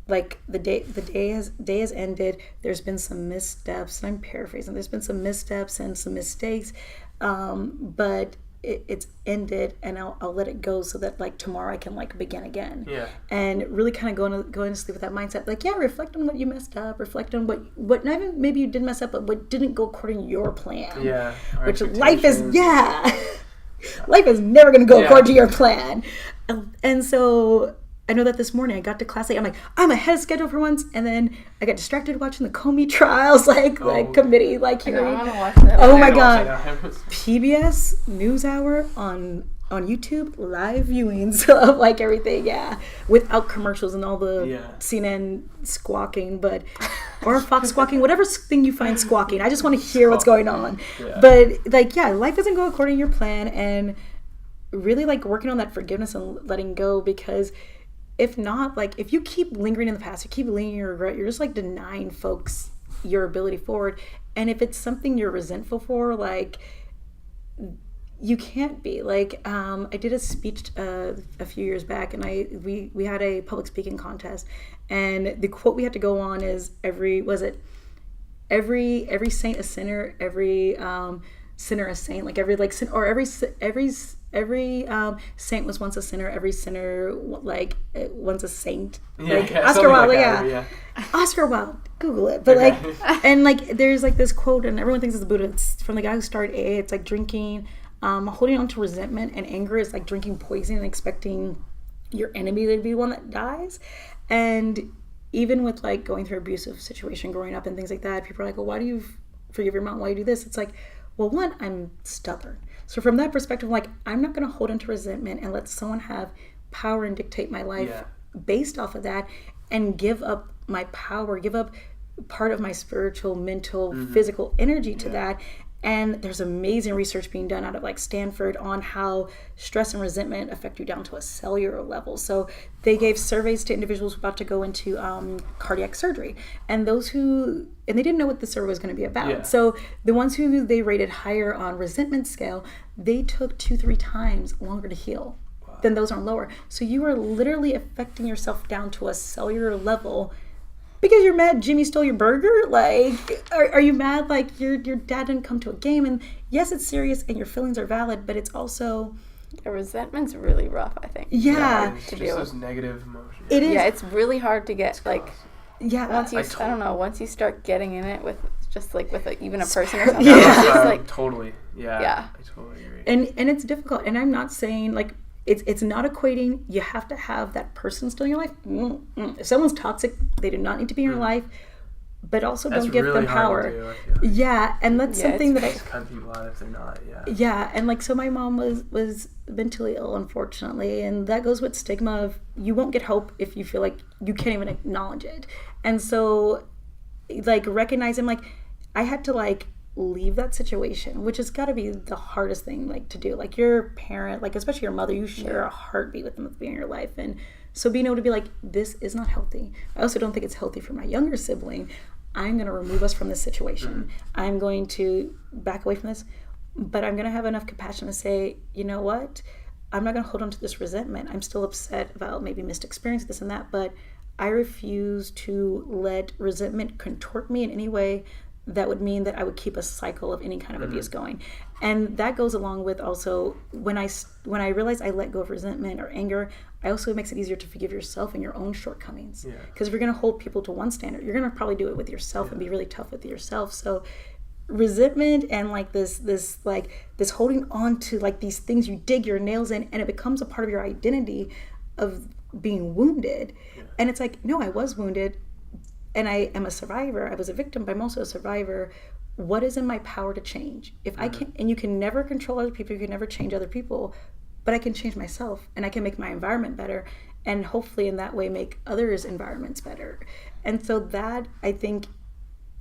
day has ended. There's been some missteps, and I'm paraphrasing. There's been some missteps and some mistakes, but it's ended, and I'll let it go so that like tomorrow I can like begin again. And really kind of going to sleep with that mindset, like reflect on what you messed up, reflect on what not even maybe you did mess up, but what didn't go according to your plan. Which life is life is never going to go according to your plan. And so I know that this morning I got to class late. I'm like, I'm ahead of schedule for once, and then I got distracted watching the Comey trials, like committee, like hearing. I want to watch that. Oh my god, PBS NewsHour on on YouTube, live viewings of like everything, without commercials and all the CNN squawking, or Fox squawking, whatever thing you find squawking. I just want to hear what's going on. Yeah. But like, life doesn't go according to your plan, and really like working on that forgiveness and letting go, because if not, like if you keep lingering in the past, you keep lingering in your regret, you're just like denying folks your ability forward. And if it's something you're resentful for, like, you can't be like, I did a speech a few years back, and we had a public speaking contest, and the quote we had to go on is every saint a sinner, every sinner a saint, like every saint was once a sinner, every sinner like once a saint, like Oscar Wilde, Oscar Wilde, Google it. But like, and like there's like this quote, and everyone thinks it's the Buddha. It's from the guy who started AA. It's like drinking. Holding on to resentment and anger is like drinking poison and expecting your enemy to be the one that dies. And even with like going through abusive situation growing up and things like that, people are like, well, why do you forgive your mom? Why do you do this? It's like, well, one, I'm stubborn. So from that perspective, like, I'm not going to hold on to resentment and let someone have power and dictate my life based off of that, and give up my power, give up part of my spiritual, mental, physical energy to that. And there's amazing research being done out of like Stanford on how stress and resentment affect you down to a cellular level. So they gave surveys to individuals about to go into cardiac surgery, and they didn't know what the survey was going to be about. Yeah. So the ones who they rated higher on resentment scale, they took 2-3 times longer to heal than those on lower. So you are literally affecting yourself down to a cellular level. Because you're mad Jimmy stole your burger? Like, are you mad like your dad didn't come to a game? And yes, it's serious and your feelings are valid, but it's also... The resentment's really rough, I think. Yeah. It's just those negative emotions. It is. Yeah, it's really hard to get, like... Yeah. Once you start getting in it with just like with even a person or something. It's just like... Totally. Yeah. Yeah. I totally agree. And it's difficult. And I'm not saying like... It's not equating. You have to have that person still in your life. If someone's toxic, they do not need to be in your life. But also don't give them power. Hard to do, I feel like. Yeah, and that's something that I cut people out if they're not. Yeah, and like so, my mom was mentally ill, unfortunately, and that goes with stigma of you won't get hope if you feel like you can't even acknowledge it. And so, like recognizing, like I had to like leave that situation, which has got to be the hardest thing like to do. Like your parent, like especially your mother, you share a heartbeat with them at the beginning of your life, and so being able to be like, this is not healthy. I also don't think it's healthy for my younger sibling. I'm going to remove us from this situation. I'm going to back away from this, but I'm going to have enough compassion to say, you know what, I'm not going to hold on to this resentment. I'm still upset about maybe missed experience, this and that, but I refuse to let resentment contort me in any way that would mean that I would keep a cycle of any kind of abuse going. And that goes along with also when I realize I let go of resentment or anger, I also, it makes it easier to forgive yourself and your own shortcomings. Because if you're going to hold people to one standard, you're going to probably do it with yourself and be really tough with yourself. So resentment and like this holding on to like these things you dig your nails in, and it becomes a part of your identity of being wounded. And it's like, no, I was wounded. And I am a survivor. I was a victim, but I'm also a survivor. What is in my power to change? If I can, and you can never control other people, you can never change other people, but I can change myself, and I can make my environment better, and hopefully in that way make others' environments better. And so that, I think,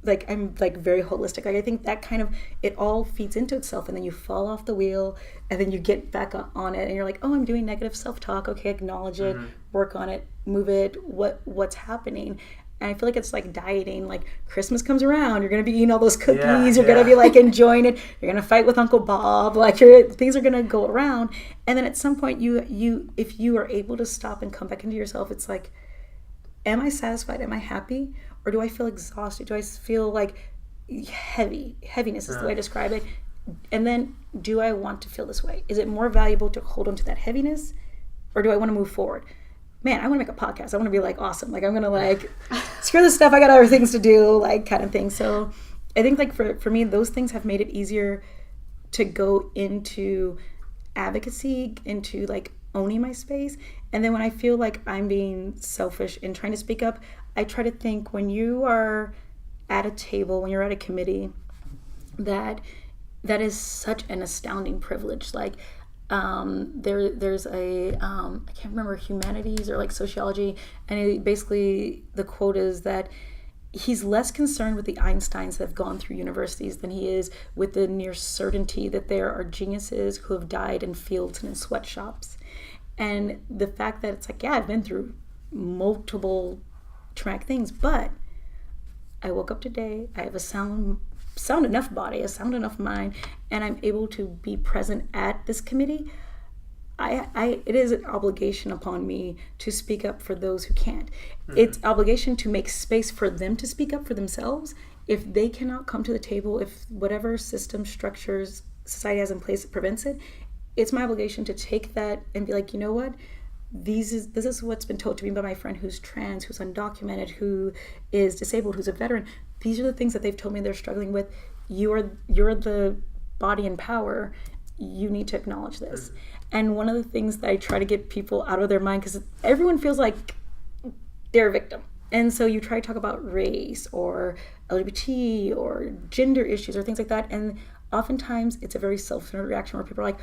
like I'm like very holistic. Like I think that kind of, it all feeds into itself, and then you fall off the wheel, and then you get back on it, and you're like, oh, I'm doing negative self-talk. Okay, acknowledge it, work on it, move it. What's happening? And I feel like it's like dieting. Like Christmas comes around, you're gonna be eating all those cookies. You're gonna be like enjoying it. You're gonna fight with Uncle Bob. Like things are gonna go around. And then at some point, you if you are able to stop and come back into yourself, it's like, am I satisfied? Am I happy? Or do I feel exhausted? Do I feel like heaviness is the way I describe it. And then, do I want to feel this way? Is it more valuable to hold on to that heaviness, or do I want to move forward? Man, I want to make a podcast. I want to be like awesome. Like I'm going to like screw this stuff. I got other things to do, like kind of thing. So I think like for me, those things have made it easier to go into advocacy, into like owning my space. And then when I feel like I'm being selfish and trying to speak up, I try to think when you are at a table, when you're at a committee, that is such an astounding privilege. Like There's a I can't remember, humanities or like sociology, and basically the quote is that he's less concerned with the Einsteins that have gone through universities than he is with the near certainty that there are geniuses who have died in fields and in sweatshops. And the fact that it's like, yeah, I've been through multiple traumatic things, but I woke up today, I have a sound enough body, a sound enough mind, and I'm able to be present at this committee. It is an obligation upon me to speak up for those who can't. It's obligation to make space for them to speak up for themselves. If they cannot come to the table, if whatever system structures society has in place that prevents it, it's my obligation to take that and be like, you know what? This is what's been told to me by my friend who's trans, who's undocumented, who is disabled, who's a veteran. These are the things that they've told me they're struggling with. You're the body in power. You need to acknowledge this. And one of the things that I try to get people out of their mind, because everyone feels like they're a victim. And so you try to talk about race or LGBT or gender issues or things like that. And oftentimes it's a very self-centered reaction where people are like,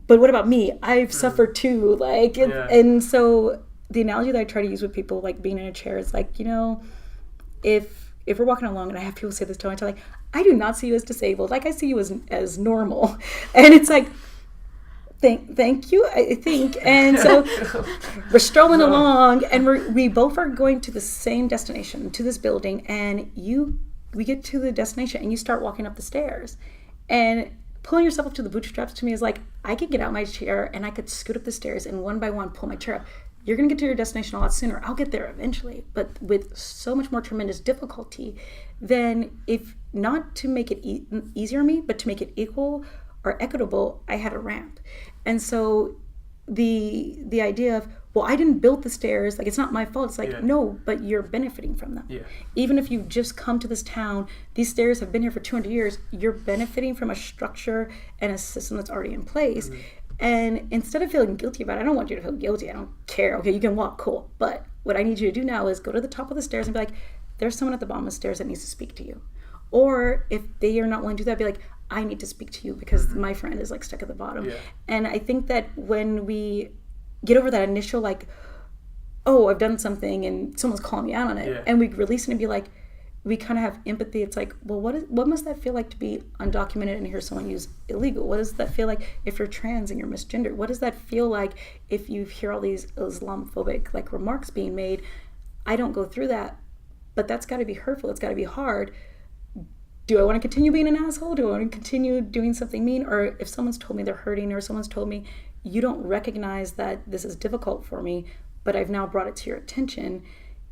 but what about me? I've suffered too. And so the analogy that I try to use with people, like being in a chair, is like, if we're walking along and I have people say this to me, I'm like, I do not see you as disabled. Like, I see you as normal. And it's like, thank you, I think. And so we're strolling along, and we both are going to the same destination, to this building, and we get to the destination and you start walking up the stairs. And pulling yourself up to the bootstraps to me is like, I could get out my chair and I could scoot up the stairs and one by one pull my chair up. You're going to get to your destination a lot sooner. I'll get there eventually, but with so much more tremendous difficulty than if not to make it easier on me, but to make it equal or equitable, I had a ramp. And so the idea of, well, I didn't build the stairs, like, it's not my fault. It's like, no, but you're benefiting from them. Yeah. Even if you've just come to this town, these stairs have been here for 200 years, you're benefiting from a structure and a system that's already in place. And instead of feeling guilty about it, I don't want you to feel guilty. I don't care. Okay, you can walk, cool. But what I need you to do now is go to the top of the stairs and be like, there's someone at the bottom of the stairs that needs to speak to you. Or if they are not willing to do that, be like, I need to speak to you because my friend is like stuck at the bottom. Yeah. And I think that when we get over that initial like, oh, I've done something and someone's calling me out on it, and we release it and be like, we kind of have empathy. It's like, well, what must that feel like to be undocumented and hear someone use illegal? What does that feel like if you're trans and you're misgendered? What does that feel like if you hear all these Islamophobic like remarks being made? I don't go through that, but that's got to be hurtful. It's got to be hard. Do I want to continue being an asshole? Do I want to continue doing something mean? Or if someone's told me they're hurting, or someone's told me, you don't recognize that this is difficult for me, but I've now brought it to your attention,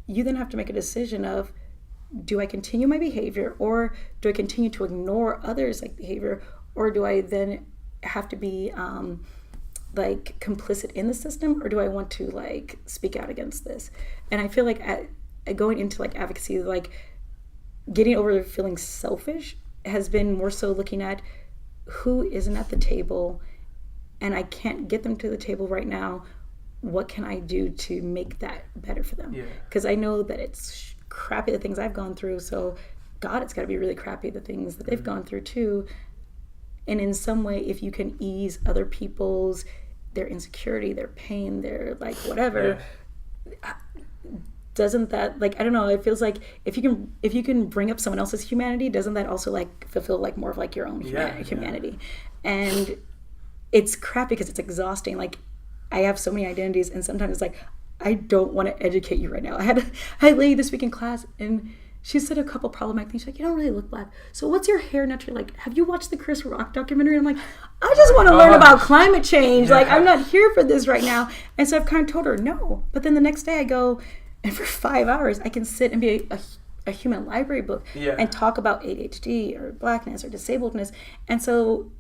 you then have to make a decision of, do I continue my behavior, or do I continue to ignore others' like behavior, or do I then have to be like complicit in the system, or do I want to like speak out against this? And I feel like going into like advocacy, like getting over feeling selfish has been more so looking at who isn't at the table, and I can't get them to the table right now. What can I do to make that better for them? Because I know that it's crappy the things I've gone through, so God, it's got to be really crappy the things that they've gone through too. And in some way, if you can ease other people's, their insecurity, their pain, their like whatever, doesn't that, like, I don't know, it feels like if you can bring up someone else's humanity, doesn't that also like fulfill like more of like your own humanity? And it's crap because it's exhausting. Like, I have so many identities, and sometimes it's like, I don't want to educate you right now. I had a lady this week in class, and she said a couple problematic things. She's like, you don't really look black. So what's your hair naturally like? Have you watched the Chris Rock documentary? And I'm like, I just want to learn about climate change. Like, I'm not here for this right now. And so I've kind of told her no. But then the next day I go, and for 5 hours I can sit and be a human library book and talk about ADHD or blackness or disabledness. And so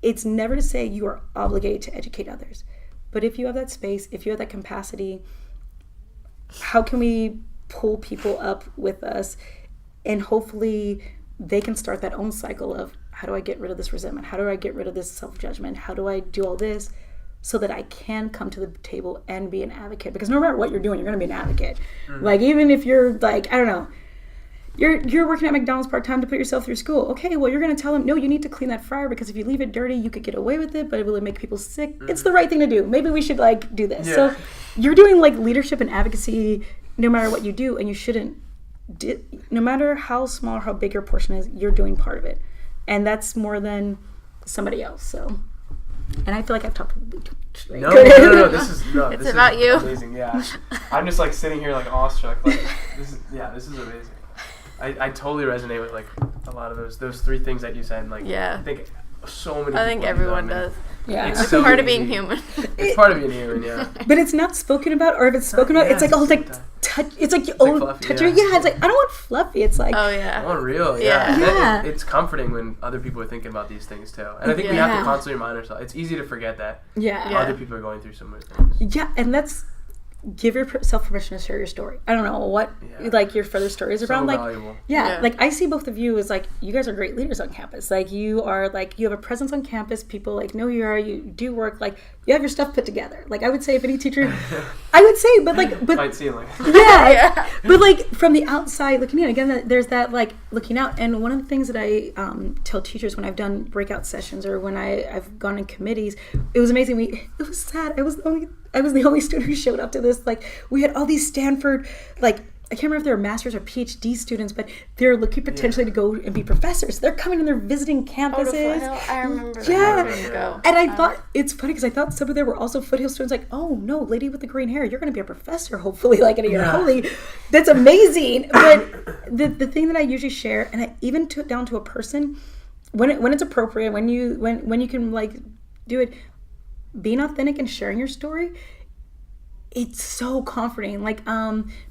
it's never to say you are obligated to educate others. But if you have that space, if you have that capacity, how can we pull people up with us, and hopefully they can start that own cycle of, how do I get rid of this resentment? How do I get rid of this self-judgment? How do I do all this so that I can come to the table and be an advocate? Because no matter what you're doing, you're going to be an advocate. Like, even if you're like, I don't know, You're working at McDonald's part-time to put yourself through school. Okay, well, you're going to tell them, no, you need to clean that fryer because if you leave it dirty, you could get away with it, but it will make people sick. It's the right thing to do. Maybe we should, like, do this. Yeah. So you're doing, like, leadership and advocacy no matter what you do, and you shouldn't, no matter how small or how big your portion is, you're doing part of it. And that's more than somebody else, so. And I feel like I've talked too much. No, this it's about you. Amazing, yeah. I'm just, like, sitting here, like, awestruck. Like, this is amazing. I totally resonate with, like, a lot of those three things that you said. Like, I think so many people I think everyone does. Yeah. It's so part of being human. It's part of being human, yeah. But it's not spoken about, or if it's spoken about, it's like, oh, like, touch. It's like, oh, fluffy, touch. Yeah, it's like, I don't want fluffy. It's like, oh, yeah. I want real, yeah. It's comforting when other people are thinking about these things, too. And I think we have to constantly remind ourselves. It's easy to forget that other people are going through so many things. Yeah, and that's, give yourself permission to share your story. I don't know what like your further stories around, like valuable. Like I see both of you as like you guys are great leaders on campus. Like you are like you have a presence on campus. People like know who you are. You do work. Like you have your stuff put together. Like I would say if any teacher, I would say, but Might seem like but like from the outside looking in, again, there's that like looking out. And one of the things that I tell teachers when I've done breakout sessions or when I've gone in committees, it was amazing. It was sad. I was the only student who showed up to this. Like we had all these Stanford, like I can't remember if they were master's or PhD students, but they're looking potentially to go and be professors. They're coming and they're visiting campuses. I remember that. Yeah. And I thought, it's funny because I thought some of them were also Foothill students like, oh no, lady with the green hair, you're going to be a professor hopefully like in a year. Holy, that's amazing. But the thing that I usually share, and I even took it down to a person, when it's appropriate, when you can like do it, being authentic and sharing your story, it's so comforting. Like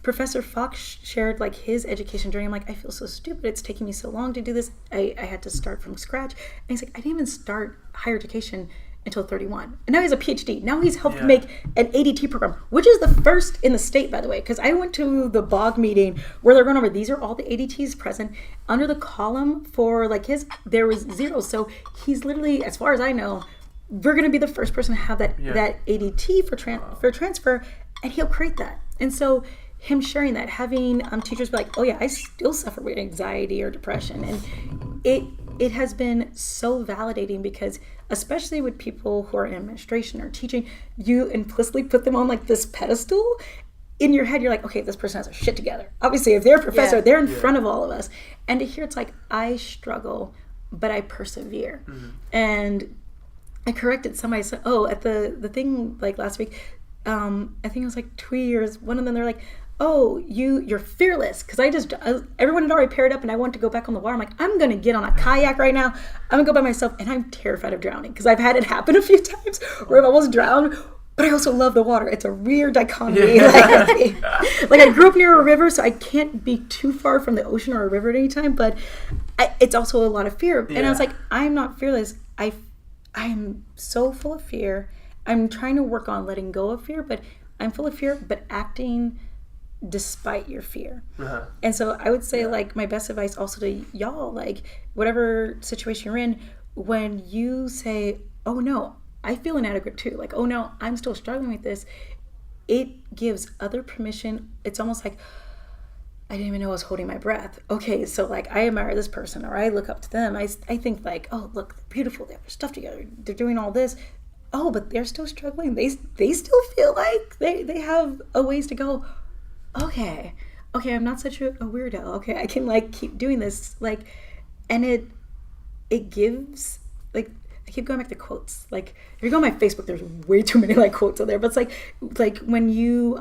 Professor Fox shared like his education journey. I'm like, I feel so stupid. It's taking me so long to do this. I had to start from scratch. And he's like, I didn't even start higher education until 31. And now he has a PhD. Now he's helped make an ADT program, which is the first in the state, by the way, because I went to the BOG meeting where they're going over, these are all the ADTs present. Under the column for like his, there was 0. So he's literally, as far as I know, we're going to be the first person to have that ADT for transfer, and he'll create that. And so him sharing that, having teachers be like, oh yeah, I still suffer with anxiety or depression. And it has been so validating because especially with people who are in administration or teaching, you implicitly put them on like this pedestal. In your head, you're like, okay, this person has their shit together. Obviously, if they're a professor, they're in front of all of us. And to hear it's like, I struggle, but I persevere. Mm-hmm. And I corrected somebody, said, at the thing like last week, I think it was like 2 years, one of them, they're like, oh, you're fearless. Because everyone had already paired up and I wanted to go back on the water. I'm like, I'm going to get on a kayak right now. I'm going to go by myself. And I'm terrified of drowning because I've had it happen a few times where I've almost drowned. But I also love the water. It's a weird dichotomy. Like I grew up near a river, so I can't be too far from the ocean or a river at any time. But it's also a lot of fear. And I was like, I'm not fearless. I'm so full of fear. I'm trying to work on letting go of fear, but I'm full of fear, but acting despite your fear. Uh-huh. And so I would say like my best advice also to y'all, like whatever situation you're in, when you say, oh no, I feel inadequate too. Like, oh no, I'm still struggling with this. It gives other permission. It's almost like, I didn't even know I was holding my breath. Okay, so like I admire this person or I look up to them. I think like, oh, look, they're beautiful. They have their stuff together. They're doing all this. Oh, but they're still struggling. They still feel like they have a ways to go. Okay, I'm not such a weirdo. Okay, I can like keep doing this. Like, and it gives like, I keep going back to quotes. Like if you go on my Facebook, there's way too many like quotes on there. But it's like when you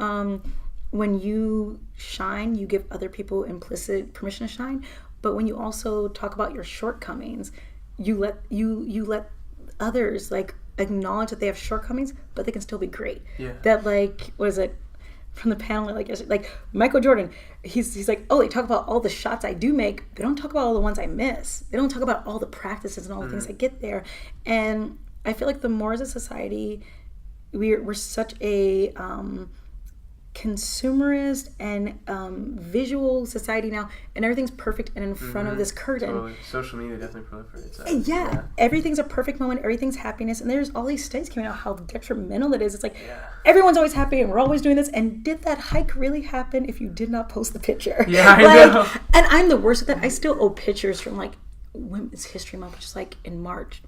shine, you give other people implicit permission to shine. But when you also talk about your shortcomings, you let others like acknowledge that they have shortcomings, but they can still be great. Yeah. That like, what is it? From the panel, like Michael Jordan, he's like, oh, they talk about all the shots I do make. They don't talk about all the ones I miss. They don't talk about all the practices and all the things I get there. And I feel like the more as a society, we're such a consumerist and visual society now, and everything's perfect and in front of this curtain. Totally. Social media definitely proliferates. Yeah, everything's a perfect moment, everything's happiness, and there's all these studies coming out how detrimental it is. It's like everyone's always happy and we're always doing this, and did that hike really happen if you did not post the picture? Yeah, I know. And I'm the worst at that. I still owe pictures from like Women's History Month, which is like in March.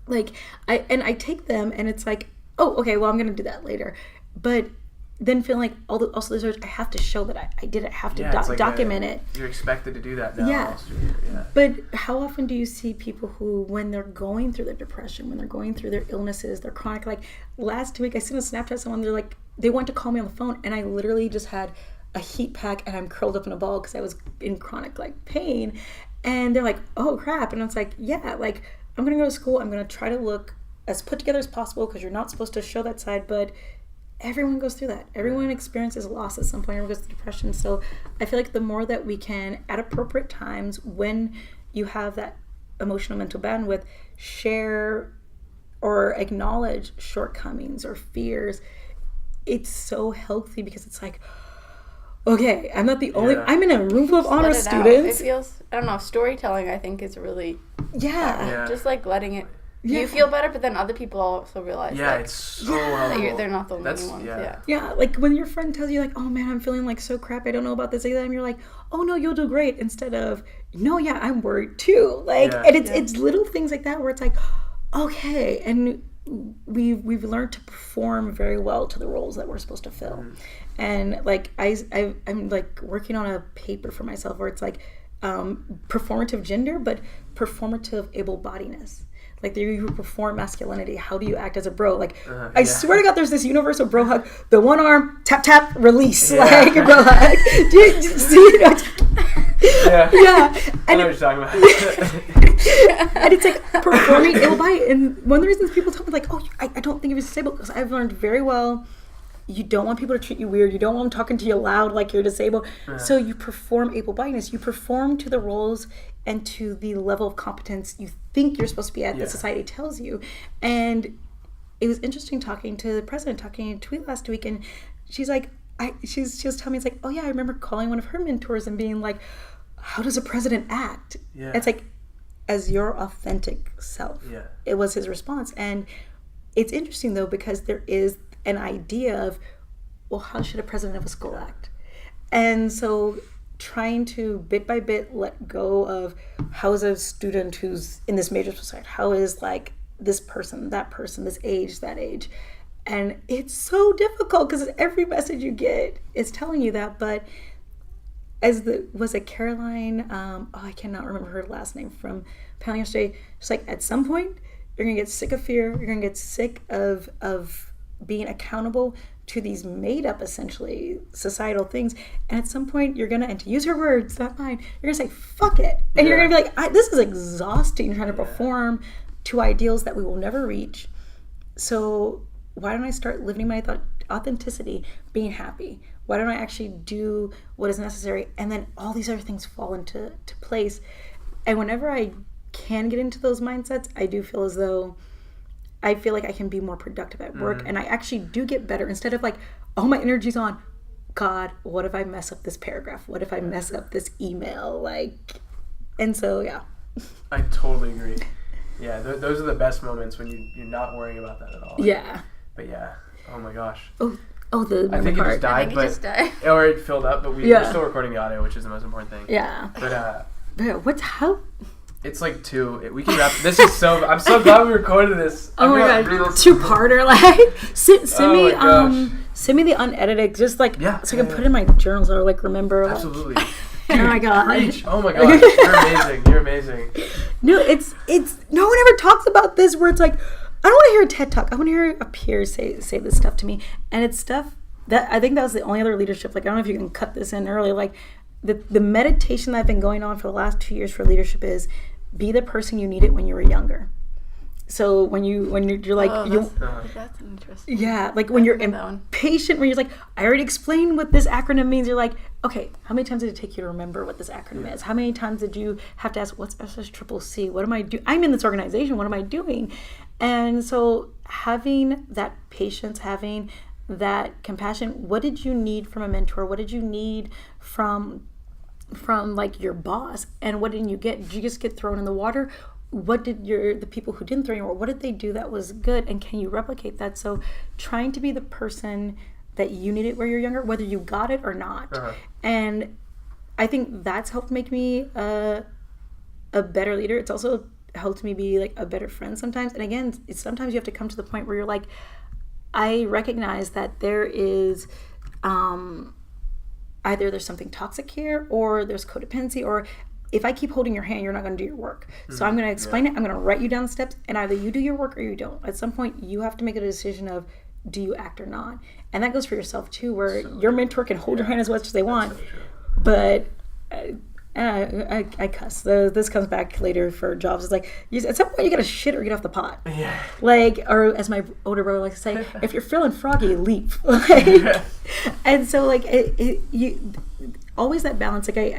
Like I take them and it's like, oh, okay, well I'm gonna do that later. But then feeling like also there's I have to show that I did it. I have to document it. You're expected to do that now. Yeah. But how often do you see people who, when they're going through their depression, when they're going through their illnesses, their chronic, like last week I sent a Snapchat to someone, they're like, they went to call me on the phone and I literally just had a heat pack and I'm curled up in a ball because I was in chronic like pain. And they're like, oh crap. And I was like, yeah, like I'm going to go to school. I'm going to try to look as put together as possible because you're not supposed to show that side, but everyone goes through that. Everyone experiences loss at some point. Everyone goes through depression. So I feel like the more that we can, at appropriate times, when you have that emotional mental bandwidth, share or acknowledge shortcomings or fears, it's so healthy because it's like, okay, I'm not the only, I'm in a room full of honor students. It feels, I don't know, storytelling I think is really, yeah. Just like letting it, you feel better, but then other people also realize it's so helpful. They're not the only ones. Yeah, like when your friend tells you like, oh man, I'm feeling like so crap, I don't know about this, like that, and you're like, oh no, you'll do great, instead of, no, yeah, I'm worried too. Like, and it's little things like that where it's like, okay, and we've learned to perform very well to the roles that we're supposed to fill. And like I'm like working on a paper for myself where it's like performative gender, but performative able-bodiedness. Like you perform masculinity. How do you act as a bro? Like I swear to God, there's this universal bro hug. The one arm tap tap release, like a bro hug. Do you see? I know what you're talking about. And it's like performing able-bodied. And one of the reasons people tell me like, oh, I don't think you're disabled, because I've learned very well. You don't want people to treat you weird. You don't want them talking to you loud like you're disabled. So you perform able-bodiedness. You perform to the roles and to the level of competence you think you're supposed to be at that society tells you. And it was interesting talking to the president, talking in a tweet last week, and she's like, she was telling me, it's like, oh yeah, I remember calling one of her mentors and being like, how does a president act? It's like, as your authentic self. It was his response. And it's interesting though, because there is an idea of, well, how should a president of a school act? And so trying to bit by bit let go of how is a student who's in this major society, how is like this person, this age, that age. And it's so difficult because every message you get is telling you that. But was it Caroline, I cannot remember her last name, from panel yesterday, it's like, at some point you're gonna get sick of fear, you're gonna get sick of being accountable to these made up, essentially, societal things. And at some point you're gonna, and to use her words, not mine, you're gonna say, fuck it. And you're gonna be like, this is exhausting trying to perform to ideals that we will never reach. So why don't I start living my authenticity, being happy? Why don't I actually do what is necessary? And then all these other things fall into place. And whenever I can get into those mindsets, I do feel as though I feel like I can be more productive at work, and I actually do get better. Instead of like, oh, my energy's on, God, what if I mess up this paragraph? What if I mess up this email? Like, and so, I totally agree. Yeah, those are the best moments when you're not worrying about that at all. But oh my gosh. Oh, the I think it just died, or it filled up, but we're still recording the audio, which is the most important thing. Yeah. But how? It's like 2. We can wrap. This is so. I'm so glad we recorded this. Oh my God, 2-parter. Like, send me the unedited, just like so I can put it in my journals or like remember. Absolutely. Like, oh my God. Preach. Oh my God. You're amazing. You're amazing. No, it's no one ever talks about this where it's like, I don't want to hear a TED Talk. I want to hear a peer say this stuff to me. And it's stuff that I think that was the only other leadership. Like, I don't know if you can cut this in early. Like, the meditation that I've been going on for the last 2 years for leadership is be the person you needed when you were younger. So when you're like, that's interesting. Yeah, like when you're impatient, when you're like, I already explained what this acronym means. You're like, okay, how many times did it take you to remember what this acronym is? How many times did you have to ask, what's SSCCC? What am I doing? I'm in this organization. What am I doing? And so having that patience, having that compassion. What did you need from a mentor? What did you need from like your boss? And what didn't you get? Did you just get thrown in the water? What did the people who didn't throw you, or what did they do that was good, and can you replicate that? So trying to be the person that you needed where you're younger, whether you got it or not. And I think that's helped make me a better leader. It's also helped me be like a better friend sometimes. And again, sometimes you have to come to the point where you're like, I recognize that there is either there's something toxic here, or there's codependency, or if I keep holding your hand, you're not going to do your work. So I'm going to explain it. I'm going to write you down the steps, and either you do your work or you don't. At some point, you have to make a decision of, do you act or not? And that goes for yourself too, where your mentor can hold your hand as much as they want. But I cuss. This comes back later for jobs. It's like, at some point you got to shit or get off the pot. Yeah. Like, or as my older brother likes to say, if you're feeling froggy, leave. And so like, you always that balance. Like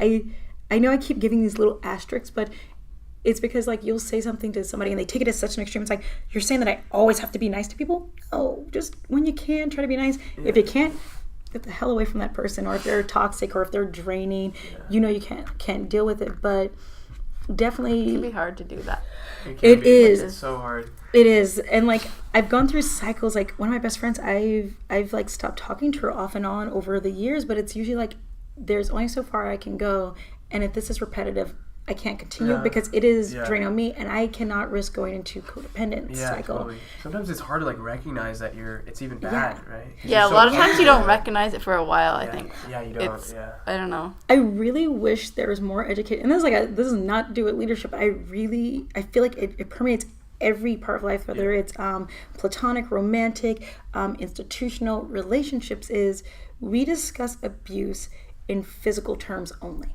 I know I keep giving these little asterisks, but it's because like you'll say something to somebody and they take it as such an extreme. It's like, you're saying that I always have to be nice to people? No, just when you can, try to be nice. Yeah. If you can't, get the hell away from that person. Or if they're toxic or if they're draining, you know you can't deal with it. But definitely, it can be hard to do that. It is. It's so hard. It is. And like I've gone through cycles. Like one of my best friends, I've like stopped talking to her off and on over the years, but it's usually like there's only so far I can go. And if this is repetitive, I can't continue because it is draining on me, and I cannot risk going into codependent cycle. Totally. Sometimes it's hard to like recognize that it's even bad, right? Yeah, a lot of times you don't recognize it for a while. I think. Yeah, you don't. I don't know. I really wish there was more education, and this is like this is not to do with leadership. But I feel like it permeates every part of life, whether it's platonic, romantic, institutional relationships. Is we discuss abuse in physical terms only.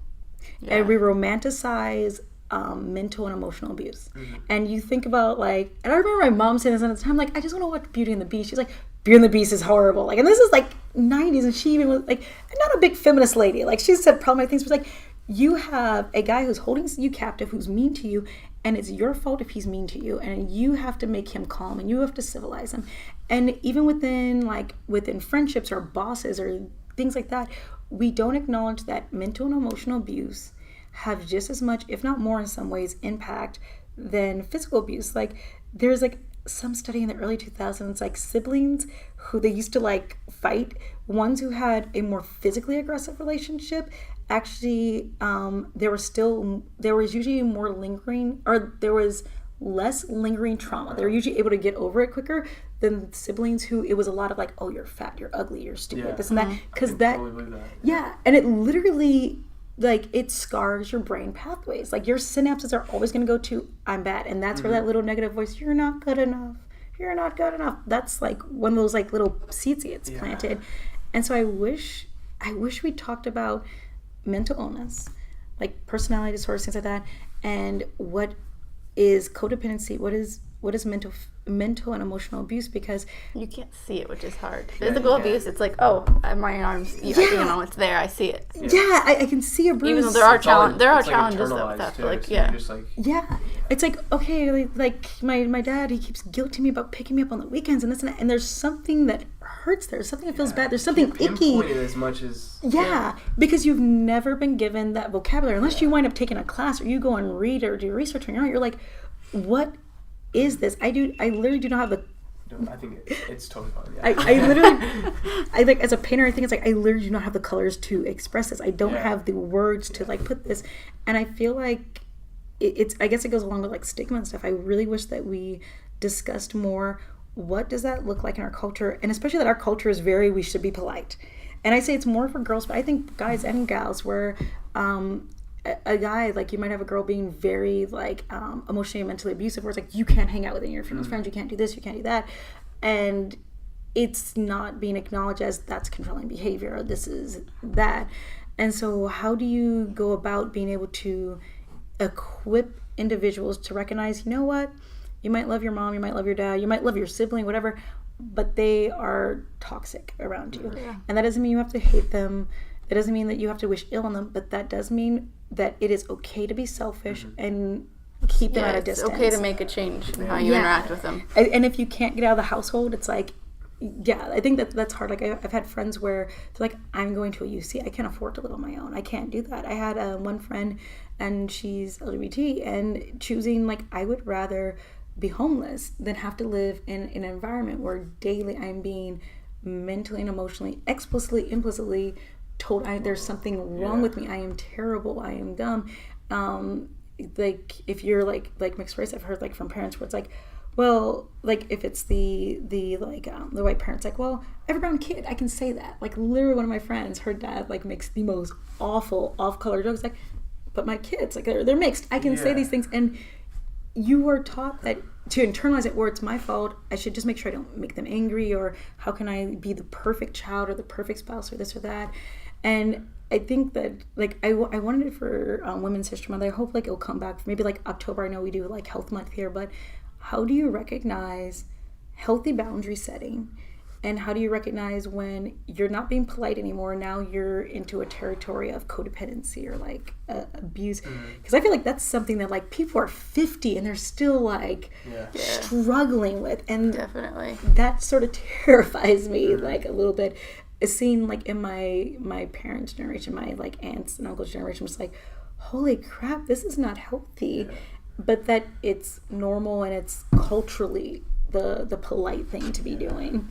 Yeah. And we romanticize mental and emotional abuse. And you think about like, and I remember my mom saying this at the time, like, I just want to watch Beauty and the Beast. She's like, Beauty and the Beast is horrible. Like, and this is like 90s, and she even was like, not a big feminist lady. Like, she said problematic things, but like, you have a guy who's holding you captive, who's mean to you, and it's your fault if he's mean to you, and you have to make him calm, and you have to civilize him. And even within friendships or bosses or things like that, we don't acknowledge that mental and emotional abuse have just as much, if not more in some ways, impact than physical abuse. Like there's like some study in the early 2000s, like siblings who they used to like fight, ones who had a more physically aggressive relationship, actually there was usually more lingering, or there was less lingering trauma. They were usually able to get over it quicker than siblings who it was a lot of like, oh, you're fat, you're ugly, you're stupid, this and that. Because and it literally like it scars your brain pathways. Like your synapses are always going to go to I'm bad, and that's where that little negative voice, you're not good enough, that's like one of those like little seeds gets planted. And so I wish we talked about mental illness, like personality disorders, things like that, and what is codependency, what is mental and emotional abuse, because you can't see it, which is hard. Physical abuse, it's like, oh, my arms, it's there, I see it. Yeah, I can see a bruise. Even though there are challenges though with that, but it's like, okay, like my dad, he keeps guilting me about picking me up on the weekends and this and that, and there's something that hurts there, something that feels bad, there's something icky. As much as because you've never been given that vocabulary, unless you wind up taking a class or you go and read or do research on your own. You're like, what is this? I literally do not have the. I think it's totally fine. Yeah. I literally, like as a painter, I think it's like I literally do not have the colors to express this. I don't have the words to like put this, and I feel like it's. I guess it goes along with like stigma and stuff. I really wish that we discussed more. What does that look like in our culture, and especially that our culture is we should be polite. And I say it's more for girls, but I think guys and gals where. A guy, like you might have a girl being very like emotionally and mentally abusive, where it's like you can't hang out with any of your female friends, you can't do this, you can't do that, and it's not being acknowledged as that's controlling behavior, or this is that. And so how do you go about being able to equip individuals to recognize, you know what, you might love your mom, you might love your dad, you might love your sibling, whatever, but they are toxic around you, and that doesn't mean you have to hate them. It doesn't mean that you have to wish ill on them, but that does mean that it is okay to be selfish and keep them at a distance. It's okay to make a change in how you interact with them. And if you can't get out of the household, it's like yeah, I think that's hard. Like I've had friends where they're like, I'm going to a UC. I can't afford to live on my own. I can't do that. I had one friend, and she's LGBT, and choosing like, I would rather be homeless than have to live in an environment where daily I'm being mentally and emotionally, explicitly, implicitly told there's something wrong with me. I am terrible. I am dumb. Like if you're like mixed race, I've heard like from parents where it's like, well, like if it's the white parents, like, well, I have a brown kid, I can say that. Like literally one of my friends, her dad like makes the most awful off-color jokes, like, but my kids, like they're mixed, I can say these things. And you were taught that to internalize it, where it's my fault, I should just make sure I don't make them angry, or how can I be the perfect child or the perfect spouse or this or that. And I think that like I wanted it for Women's History Month. I hope like it'll come back for maybe like October. I know we do like Health Month here, but how do you recognize healthy boundary setting, and how do you recognize when you're not being polite anymore, now you're into a territory of codependency or like abuse? Because I feel like that's something that like people are 50 and they're still like struggling with, and definitely that sort of terrifies me like a little bit. Seeing like in my parents' generation, my like aunts and uncles' generation, was like, holy crap, this is not healthy. But that it's normal and it's culturally the polite thing to be doing.